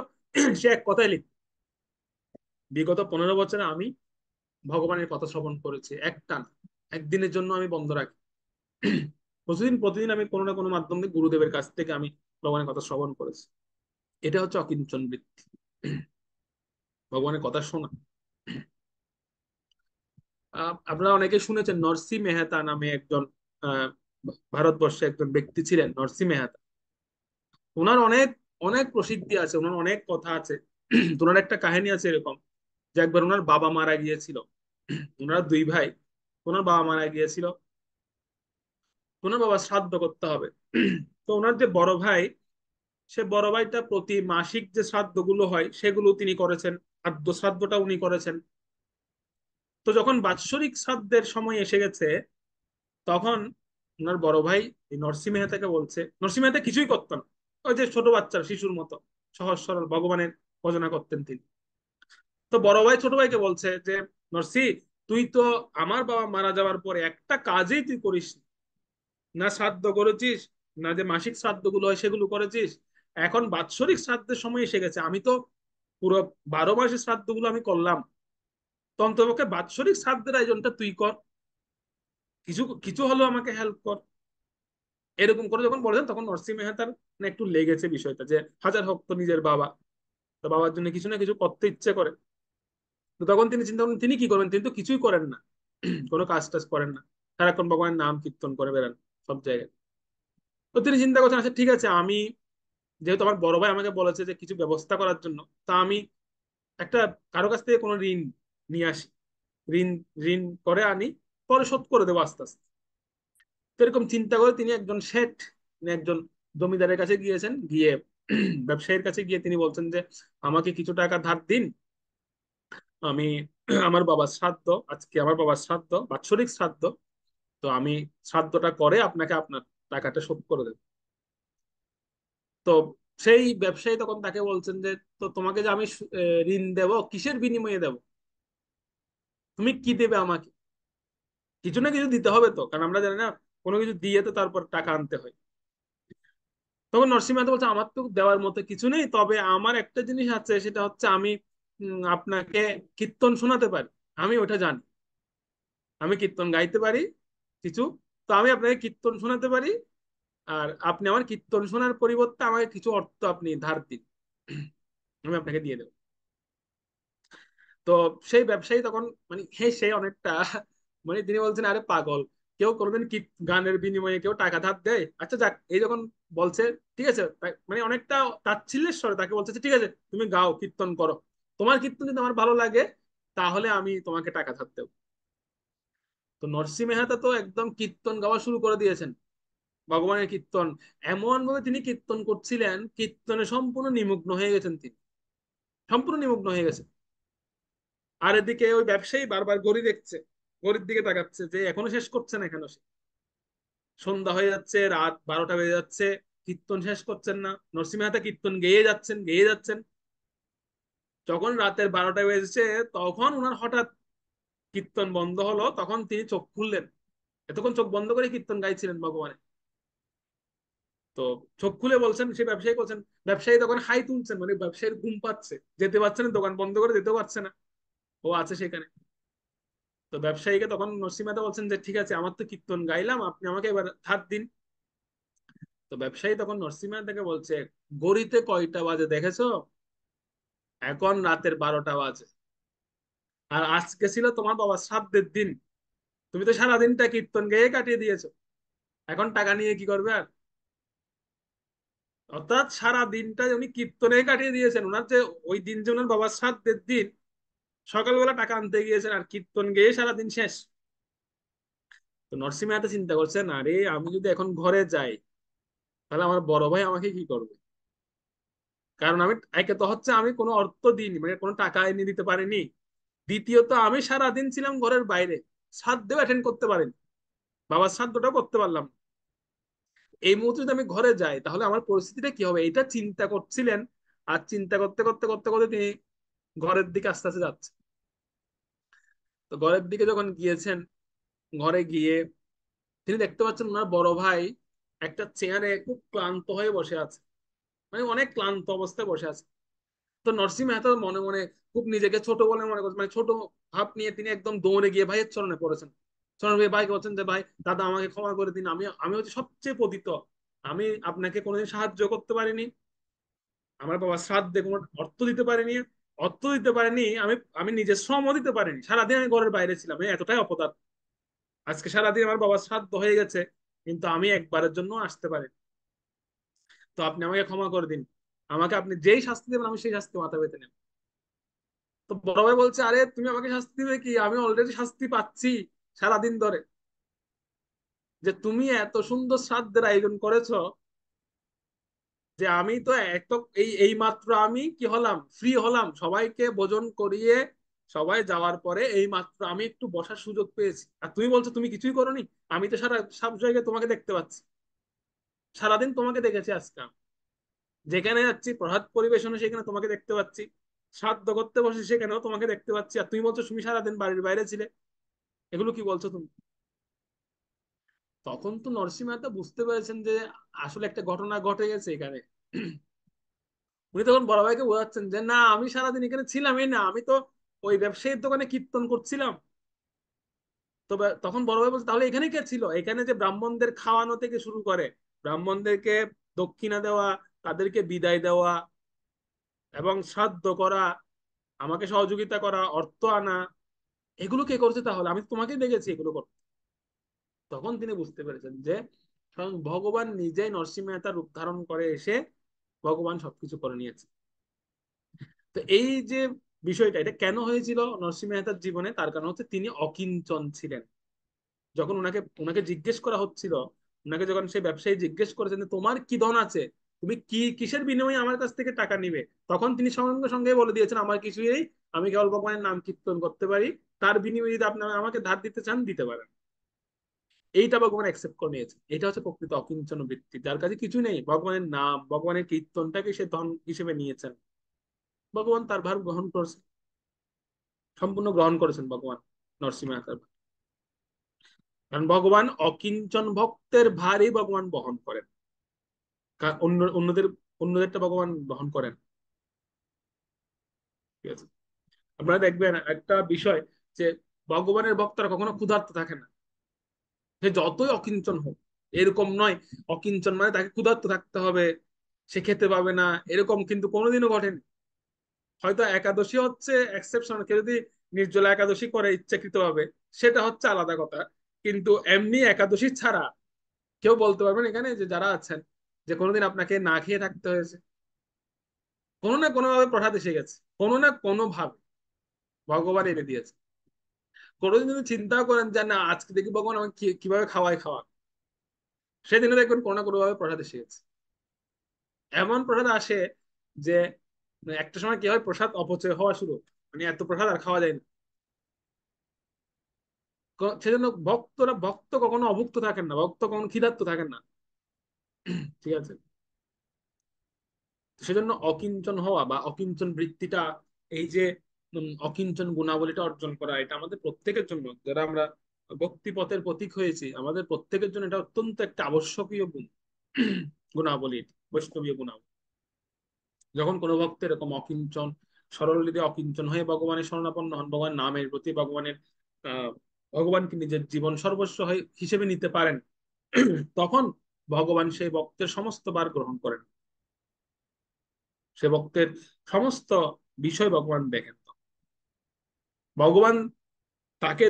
সে এক কথায় লিখবে, বিগত 15 বছরে আমি ভগবানের কথা শ্রবণ করেছি একটা, একদিনের জন্য আমি বন্ধ রাখি। প্রতিদিন প্রতিদিন আমি কোনো না কোনো মাধ্যমে গুরুদেবের কাছ থেকে আমি ভগবানের কথা শ্রবণ করেছি। এটা হচ্ছে অকিঞ্চন বৃত্তি, ভগবানের কথা শোনা। আপনারা অনেকে শুনেছেন নরসি মেহতা নামে একজন আহ, ভারতবর্ষে একজন ব্যক্তি ছিলেন, নরসি মেহতা। ওনার অনেক অনেক প্রসিদ্ধি আছে, ওনার অনেক কথা আছে। ওনার একটা কাহিনী আছে এরকম, যে একবার ওনার বাবা মারা গিয়েছিল। ওনারা দুই ভাই, ওনার বাবা মারা গিয়েছিল, ওনার বাবা শ্রাদ্ধ করতে হবে। তো ওনার যে বড় ভাই, সে বড় ভাইটা প্রতি মাসিক যে শ্রাদ্ধ গুলো হয় সেগুলো তিনি করেছেন, আদ্য শ্রাদ্ধটা উনি করেছেন। তো যখন বাৎসরিক শ্রাদ্ধের সময় এসে গেছে, তখন ওনার বড় ভাই এই নরসিংহ মেহতাকে বলছে, নরসিংহ মেহতা কিছুই করতেন না, ওই যে ছোট বাচ্চার শিশুর মতো সহজ সরল ভগবানের ভজনা করতেন তিনি। তো বড় ভাই ছোট ভাইকে বলছে যে নরসি, তুই তো আমার বাবা মারা যাওয়ার পরে একটা কাজেই তুই করিস নি। না শ্রাদ্ধ করেছিস, না যে মাসিক শ্রাদ্ধ গুলো হয় সেগুলো করেছিস। এখন বাৎসরিক শ্রাদ্ধের সময় এসে গেছে, আমি তো পুরো 12 মাসের শ্রাদ্ধ গুলো আমি করলাম, তো অন্তপক্ষে বাৎসরিক শ্রাদ্ধের আয়োজনটা তুই কর, কিছু কিছু হলেও আমাকে হেল্প কর। এরকম করে যখন বলেছেন, তখন নরসিংহ মেহতার মানে একটু লেগেছে বিষয়টা, যে হাজার হোক তো নিজের বাবা, তো বাবার জন্য কিছু না কিছু করতে ইচ্ছে করে। তো তখন তিনি চিন্তা করেন তিনি কি করবেন, তিনি তো কিছুই করেন না, কোনো কাজ টাজ করেন না, সারাক্ষণ ভগবানের নাম কীর্তন করে বেড়ান সব জায়গায়। তো তিনি চিন্তা করছেন, আচ্ছা ঠিক আছে, আমি যেহেতু আমার বড় ভাই আমাকে বলেছে যে কিছু ব্যবস্থা করার জন্য, তা আমি একটা কারো কাছ থেকে কোনো ঋণ নিয়ে আসি, ঋণ ঋণ করে আনি, পরে শোধ করে দেবো আস্তে আস্তে। তো এরকম চিন্তা করে তিনি একজন শেঠ, তিনি একজন জমিদারের কাছে গিয়েছেন, গিয়ে ব্যবসায়ীর কাছে গিয়ে তিনি বলছেন যে আমাকে কিছু টাকা ধার দিন, আমি আমার বাবার শ্রাদ্ধ, আজকে আমার বাবার শ্রাদ্ধ, বাৎসরিক শ্রাদ্ধ, তো আমি শ্রাদ্ধটা করে আপনাকে আপনার টাকাটা শোধ করে দেব। তো সেই ব্যবসায়ী তখন তাকে বলছেন যে তো তোমাকে যে আমি ঋণ দেব, কিসের বিনিময়ে দেব, তুমি কি দেবে আমাকে? কিছু না কিছু দিতে হবে তো, কারণ আমরা জানি না কোনো কিছু দিয়ে তো তারপর টাকা আনতে হয়। তখন নরসিংহ মেহতা বলছে আমার তো দেওয়ার মতো কিছু নেই, তবে আমার একটা জিনিস আছে, সেটা হচ্ছে আমি আপনাকে কীর্তন শোনাতে পারি, আমি ওটা জানি, আমি কীর্তন গাইতে পারি কিছু, তো আমি আপনাকে কীর্তন শোনাতে পারি, আর আপনি আমার কীর্তন শোনার পরিবর্তে আমাকে কিছু অর্থ আপনি ধার দিন, আমি আপনাকে দিয়ে দেবো। তো সেই ব্যবসায়ী তখন মানে হেসে অনেকটা, মানে তিনি বলছেন আরে পাগল, কেউ কোনোদিন কি গানের বিনিময়ে কেউ টাকা ধার দেয়? আচ্ছা যাক, এই যখন বলছে ঠিক আছে, মানে অনেকটা তাচ্ছিল্যের স্বরে তাকে বলছে যে, ঠিক আছে তুমি গাও, কীর্তন করো, তোমার কীর্তন যদি আমার ভালো লাগে তাহলে আমি তোমাকে টাকা ধার দেবো। তো নরসিংহ মেহতা তো একদম কীর্তন গাওয়া শুরু করে দিয়েছেন, ভগবানের কীর্তন। এমন ভাবে তিনি কীর্তন করছিলেন, কীর্তনে সম্পূর্ণ নিমগ্ন হয়ে গেছেন তিনি, সম্পূর্ণ নিমগ্ন হয়ে গেছেন। আর এদিকে ওই ব্যবসায়ী বারবার ঘড়ি দেখছে, ঘড়ির দিকে তাকাচ্ছে যে এখনো শেষ করছেন, এখনো সন্ধ্যা হয়ে যাচ্ছে, রাত 12টা বেজে যাচ্ছে, কীর্তন শেষ করছেন না। নরসিংহ মেহতা কীর্তন গেয়ে যাচ্ছেন, গেয়ে যাচ্ছেন। যখন রাতের 12টা বেজেছে, তখন ওনার হঠাৎ কীর্তন বন্ধ হলো, তখন তিনি চোখ খুললেন। এতক্ষণ চোখ বন্ধ করে কীর্তন গাইছিলেন ভগবানের। তো চোখ খুলে বলছেন, সে ব্যবসায়ী বলছেন, ব্যবসায়ী তখন হাই তুলছেন, মানে ব্যবসায়ীর ঘুম পাচ্ছে, যেতে পারছে না, দোকান বন্ধ করে যেতেও পারছে না, ও আছে সেখানে। তো ব্যবসায়ীকে তখন নরসিংহ মেহতা বলছেন যে ঠিক আছে, আমার তো কীর্তন গাইলাম, আপনি আমাকে এবার ধার দিন। তো ব্যবসায়ী তখন নরসিংহ মেহতাকে বলছে, গড়িতে কয়টা বাজে দেখেছো? এখন রাতের 12টা বাজে, আর আজকে ছিল তোমার বাবার শ্রাদ্ধের দিন, তুমি তো সারাদিনটা কীর্তন গেয়ে কাটিয়ে দিয়েছো, এখন টাকা নিয়ে কি করবে আর? অর্থাৎ সারা দিনটা উনি কীর্তনে কাটিয়ে দিয়েছেন, ওনার যে ওই দিন যে ওনার বাবার শ্রাদ্ধের দিন, সকালবেলা টাকা আনতে গিয়েছেন আর কীর্তন গেয়ে সারাদিন শেষ। তো নরসিংহ মেহতা চিন্তা করছেন, আরে আমি যদি এখন ঘরে যাই তাহলে আমার বড় ভাই আমাকে কি করবে? কারণ আমি একে তো হচ্ছে আমি কোনো অর্থ দিইনি, মানে কোনো টাকা এনে দিতে পারিনি, দ্বিতীয়ত আমি সারাদিন ছিলাম ঘরের বাইরে, শ্রাদ্ধেও অ্যাটেন্ড করতে পারিনি, বাবার শ্রাদ্ধটাও করতে পারলাম না। এই মুহূর্তে যদি আমি ঘরে যাই তাহলে আমার পরিস্থিতিটা কি হবে, এটা চিন্তা করছিলেন। আর চিন্তা করতে করতে করতে করতে তিনি ঘরের দিকে আস্তে আস্তে যাচ্ছেন। তো ঘরের দিকে যখন গিয়েছেন, ঘরে গিয়ে তিনি দেখতে পাচ্ছেন ওনার বড় ভাই একটা চেয়ারে খুব ক্লান্ত হয়ে বসে আছে, মানে অনেক ক্লান্ত অবস্থায় বসে আছে। তো নরসিংহ মেহতা মনে মনে খুব নিজেকে ছোট বলে মনে করছেন, মানে ছোট ভাব নিয়ে তিনি একদম দৌড়ে গিয়ে ভাইয়ের চরণে পড়েছেন। চরণ ভাই ভাইকে বলছেন যে ভাই, দাদা আমাকে ক্ষমা করে দিন, আমি আমি হচ্ছে সবচেয়ে পতিত, আমি আপনাকে কোনোদিন সাহায্য করতে পারিনি, আমার বাবা শ্রাদ্ধে কোনো অর্থ দিতে পারিনি, অর্থ দিতে পারিনি, আমি আমি নিজের শ্রমও দিতে পারিনি, সারাদিন আমি ঘরের বাইরে ছিলাম, আমি এতটাই অপদার্থ। আজকে সারাদিন আমার বাবার শ্রাদ্ধ হয়ে গেছে, কিন্তু আমি একবারের জন্য আসতে পারি, তো আপনি আমাকে ক্ষমা করে দিন, আমাকে আপনি যেই শাস্তি দেবেন আমি সেই শাস্তি মাথা পেতে নেব। তো বড় ভাই বলছে, আরে তুমি আমাকে শাস্তি দিবে কি, আমি অলরেডি শাস্তি পাচ্ছি সারাদিন ধরে, যে তুমি এত সুন্দর শ্রাদ্ধের আয়োজন করেছো, যে আমি তো এত এই মাত্র আমি কি হলাম, ফ্রি হলাম, সবাইকে ভোজন করিয়ে সবাই যাওয়ার পরে এই মাত্র আমি একটু বসার সুযোগ পেয়েছি, আর তুমি বলছো তুমি কিছুই করোনি। আমি তো সারা সব জায়গায় তোমাকে দেখতে পাচ্ছি, সারাদিন তোমাকে দেখেছি আজকে আমি। যেখানে যাচ্ছি প্রভাত পরিবেশনে সেখানে তোমাকে দেখতে পাচ্ছি, শ্রাদ্ধ করতে বসে সেখানেও তোমাকে দেখতে পাচ্ছি, আর তুমি বলছো তুমি সারাদিন বাড়ির বাইরে ছিলে, এগুলো কি বলছো তুমি? তখন তো নরসিংহ মেহতা বুঝতে পেরেছেন যে আসলে একটা ঘটনা ঘটে গেছে এখানে। উনি তখন বড় ভাইকে বোঝাচ্ছেন যে না, আমি সারাদিন এখানে ছিলামই না, আমি তো ওই ব্যবসায়ীর দোকানে কীর্তন করছিলাম। তবে তখন বড় ভাই বলছে, তাহলে এখানে কে ছিল? এখানে যে ব্রাহ্মণদের খাওয়ানো থেকে শুরু করে, ব্রাহ্মণদেরকে দক্ষিণা দেওয়া, তাদেরকে বিদায় দেওয়া এবং শ্রাদ্ধ করা, আমাকে সহযোগিতা করা, অর্থ আনা, এগুলো কে করছে? তাহলে আমি তো তোমাকে দেখেছি এগুলো করতে। তখন তিনি বুঝতে পেরেছেন যে কারণ ভগবান নিজেই নরসিংহ মেহতার রূপ ধারণ করে এসে ভগবান সবকিছু করে নিয়েছে। তো এই যে বিষয়টা, এটা কেন হয়েছিল নরসিংহ মেহতার জীবনে, তার কারণ হচ্ছে তিনি অকিঞ্চন ছিলেন। যখন ওনাকে ওনাকে জিজ্ঞেস করা হচ্ছিল, ওনাকে যখন সেই ব্যবসায়ী জিজ্ঞেস করেছেন যে তোমার কি ধন আছে, তুমি কি কিসের বিনিময়ে আমার কাছ থেকে টাকা নিবে, তখন তিনি সঙ্গে সঙ্গে বলে দিয়েছেন আমার কিছুই নেই, আমি কেবল ভগবানের নাম কীর্তন করতে পারি, তার বিনিময়ে যদি আপনি আমাকে ধার দিতে চান দিতে পারেন। এইটা ভগবান অ্যাকসেপ্ট করে নিয়েছে। এটা হচ্ছে প্রকৃত অকিঞ্চন বৃত্তি, যার কাছে কিছু নেই, ভগবানের নাম ভগবানের কীর্তনটাকে সে ধন হিসেবে নিয়েছেন। ভগবান তার ভার গ্রহণ করেছেন, সম্পূর্ণ গ্রহণ করেছেন ভগবান নরসিংহ মেহতার। কারণ ভগবান অকিঞ্চন ভক্তের ভারই ভগবান বহন করেন। অন্যদের অন্যদেরটা ভগবান বহন করেন। ঠিক আছে, আপনারা দেখবেন একটা বিষয়, যে ভগবানের ভক্তরা কখনো ক্ষুধার্ত থাকে না, সে যতই অকিঞ্চন হোক। এরকম নয় অকিঞ্চন মানে তাকে ক্ষুধার্ত থাকতে হবে, সে খেতে পাবে না, এরকম কিন্তু কোনোদিনও ঘটেনি। হয়তো একাদশী হচ্ছে এক্সেপশন, কেউ যদি নির্জলা একাদশী করে ইচ্ছাকৃত ভাবে, সেটা হচ্ছে আলাদা কথা। কিন্তু এমনি একাদশী ছাড়া কেউ বলতে পারবেন এখানে যে যারা আছেন যে কোনোদিন আপনাকে না খেয়ে থাকতে হয়েছে? কোনো না কোনো ভাবে প্রসাদ এসে গেছে, কোনো না কোনো ভাবে ভগবান এনে দিয়েছে। কোনোদিন যদি চিন্তা করেন যে না আজকে দেখি ভগবান আমাকে কিভাবে খাওয়ায় খাওয়া, সেদিনে দেখবেন কোনো না কোনো ভাবে প্রসাদ এসে গেছে। এমন প্রসাদ আসে যে একটা সময় কি হয়, প্রসাদ অপচয় হওয়া শুরু, মানে এত প্রসাদ আর খাওয়া যায় না। সেজন্য ভক্ত কখনো অভুক্ত থাকেন না, ভক্ত কখনো ক্ষিধার্ত থাকেন না। ঠিক আছে, সেজন্য অকিঞ্চন হওয়া বা অকিঞ্চন বৃত্তিটা, এই যে অকিঞ্চন গুণাবলীটা অর্জন করা, এটা আমাদের প্রত্যেকের জন্য, যারা আমরা ভক্তি পথের প্রতীক হয়েছি, আমাদের প্রত্যেকের জন্য এটা অত্যন্ত একটা আবশ্যকীয় গুণ, গুণাবলী, বৈষ্ণবীয় গুণাবলী। যখন কোনো ভক্ত এরকম অকিঞ্চন, সরল হৃদয়ে অকিঞ্চন হয়ে ভগবানের শরণাপন্ন হন, ভগবান নামের প্রতি ভগবানের আহ ভগবানকে নিজের জীবন সর্বস্ব হিসেবে নিতে পারেন, তখন ভগবান সেই ভক্তের সমস্ত বার গ্রহণ করেন। সে ভক্তের সমস্ত বিষয় ভগবান দেখেন। ভগবান তাকে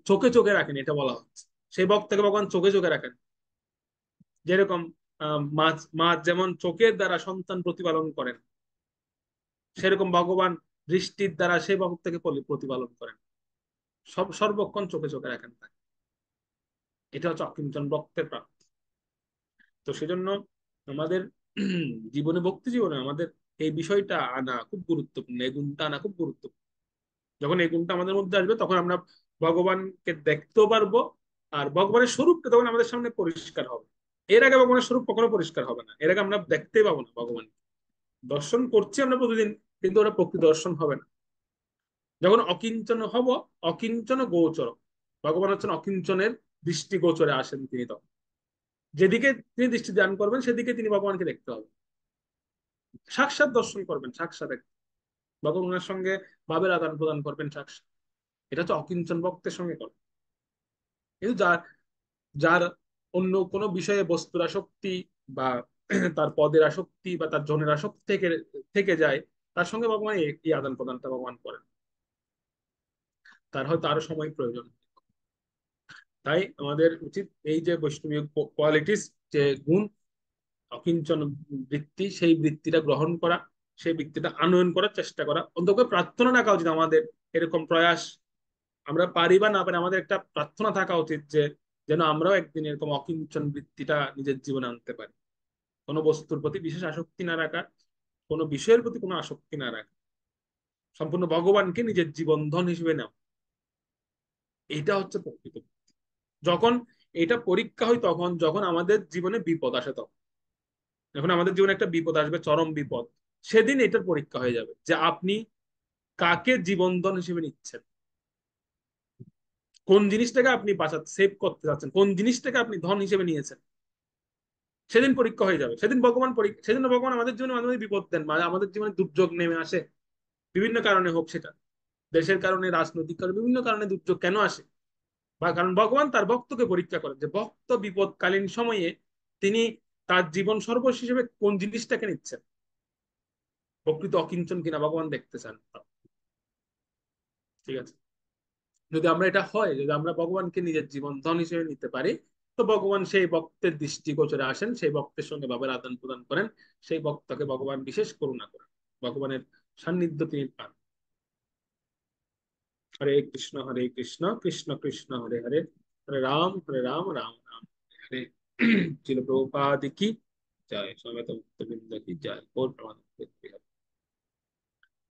চোখে চোখে রাখেন, এটা বলা হচ্ছে। সেই ভক্তকে ভগবান চোখে চোখে রাখেন। যেরকম মা যেমন চোখের দ্বারা সন্তান প্রতিপালন করেন, সেরকম ভগবান দৃষ্টির দ্বারা সেই ভক্তকে প্রতিপালন করেন, সব সর্বক্ষণ চোখে চোখে রাখেন তাকে। এটা হচ্ছে অকিঞ্চন ভক্তের প্রাপ্তি। তো সেজন্য আমাদের জীবনে, ভক্তি জীবনে আমাদের এই বিষয়টা আনা খুব গুরুত্বপূর্ণ, এই গুণটা আনা খুব গুরুত্বপূর্ণ। যখন এই গুণটা আমাদের মধ্যে আসবে, তখন আমরা ভগবানকে দেখতেও পারবো, আর ভগবানের স্বরূপটা তখন আমাদের সামনে পরিষ্কার হবে। এর আগে ভগবানের স্বরূপ কখনো পরিষ্কার হবে না, এর আগে আমরা দেখতেই পাবো না ভগবান। দর্শন করছি আমরা প্রতিদিন, কিন্তু ওটা প্রকৃত দর্শন হবে না। যখন অকিঞ্চন হব, অকিঞ্চন গোচর, ভগবান হচ্ছেন অকিঞ্চনের দৃষ্টি গোচরে আসেন তিনি, তখন যেদিকে তিনি দৃষ্টি দান করবেন সেদিকে তিনি ভগবানকে দেখতে হবে, সাক্ষাৎ দর্শন করবেন, সাক্ষাৎ ভগবানের সঙ্গে ভাবের আদান প্রদান করবেন সাক্ষাৎ। এটা হচ্ছে অকিঞ্চন ভক্তের সঙ্গে করে। কিন্তু যার যার অন্য কোনো বিষয়ে বস্তুর আসক্তি বা তার পদের আসক্তি বা তার জনের আসক্তি থেকে থেকে যায়, তার সঙ্গে ভগবান এই আদান প্রদানটা ভগবান করেন। তার হয়তো আরো সময় প্রয়োজন। তাই আমাদের উচিত এই যে বৈষ্ণবীয় কোয়ালিটিস, যে গুণ, অকিঞ্চন বৃত্তি, সেই বৃত্তিটা গ্রহণ করা, সেই বৃত্তিটা আনয়ন করার চেষ্টা করা, অন্তত প্রার্থনা রাখা উচিত আমাদের, এরকম প্রয়াস। আমরা পারি বা না পারি, আমাদের একটা প্রার্থনা থাকা উচিত যে যেন আমরাও একদিন এরকম অকিঞ্চন বৃত্তিটা নিজের জীবনে আনতে পারি। কোনো বস্তুর প্রতি বিশেষ আসক্তি না রাখা, কোনো বিষয়ের প্রতি কোনো আসক্তি না রাখা, সম্পূর্ণ ভগবানকে নিজের জীবন ধন হিসেবে নেওয়া, এটা হচ্ছে প্রকৃত। যখন এটা পরীক্ষা হয় তখন, যখন আমাদের জীবনে বিপদ আসে, তখন যখন আমাদের জীবনে একটা বিপদ আসবে, চরম বিপদ, সেদিন এটার পরীক্ষা হয়ে যাবে যে আপনি কাকে জীবনধন হিসেবে নিচ্ছেন, কোন জিনিসটাকে আপনি বাঁচাতে সেভ করতে যাচ্ছেন, কোন জিনিসটাকে আপনি ধন হিসেবে নিয়েছেন। সেদিন পরীক্ষা হয়ে যাবে, সেদিন ভগবান পরীক্ষা, সেদিন ভগবান আমাদের জীবনে মাঝে মাঝে বিপদ দেন, মানে আমাদের জীবনে দুর্যোগ নেমে আসে, বিভিন্ন কারণে হোক, সেটা দেশের কারণে, রাজনৈতিক কারণে, বিভিন্ন কারণে দুর্যোগ কেন আসে, বা কারণ ভগবান তার ভক্তকে পরীক্ষা করেন, যে ভক্ত বিপদকালীন সময়ে তিনি তার জীবন সর্বস্ব হিসেবে কোন জিনিসটাকে নিচ্ছেন, প্রকৃত অকিঞ্চন কিনা ভগবান দেখতে চান। ঠিক আছে, যদি আমরা এটা হয়, যদি আমরা ভগবানকে নিজের জীবন ধন হিসেবে নিতে পারি, তো ভগবান সেই ভক্তের দৃষ্টিগোচরে আসেন, সেই ভক্তের সঙ্গে ভাবের আদান প্রদান করেন, সেই ভক্তকে ভগবান বিশেষ করুণা করেন, ভগবানের সান্নিধ্য তিনি পান। হরে কৃষ্ণ কৃষ্ণ কৃষ্ণ হরে হরে, হরে রাম রাম রাম হরে। শিল প্রভুপাদ কি জয়, সমেত ভক্তবৃন্দ কি জয়, গৌর প্রেমানন্দ।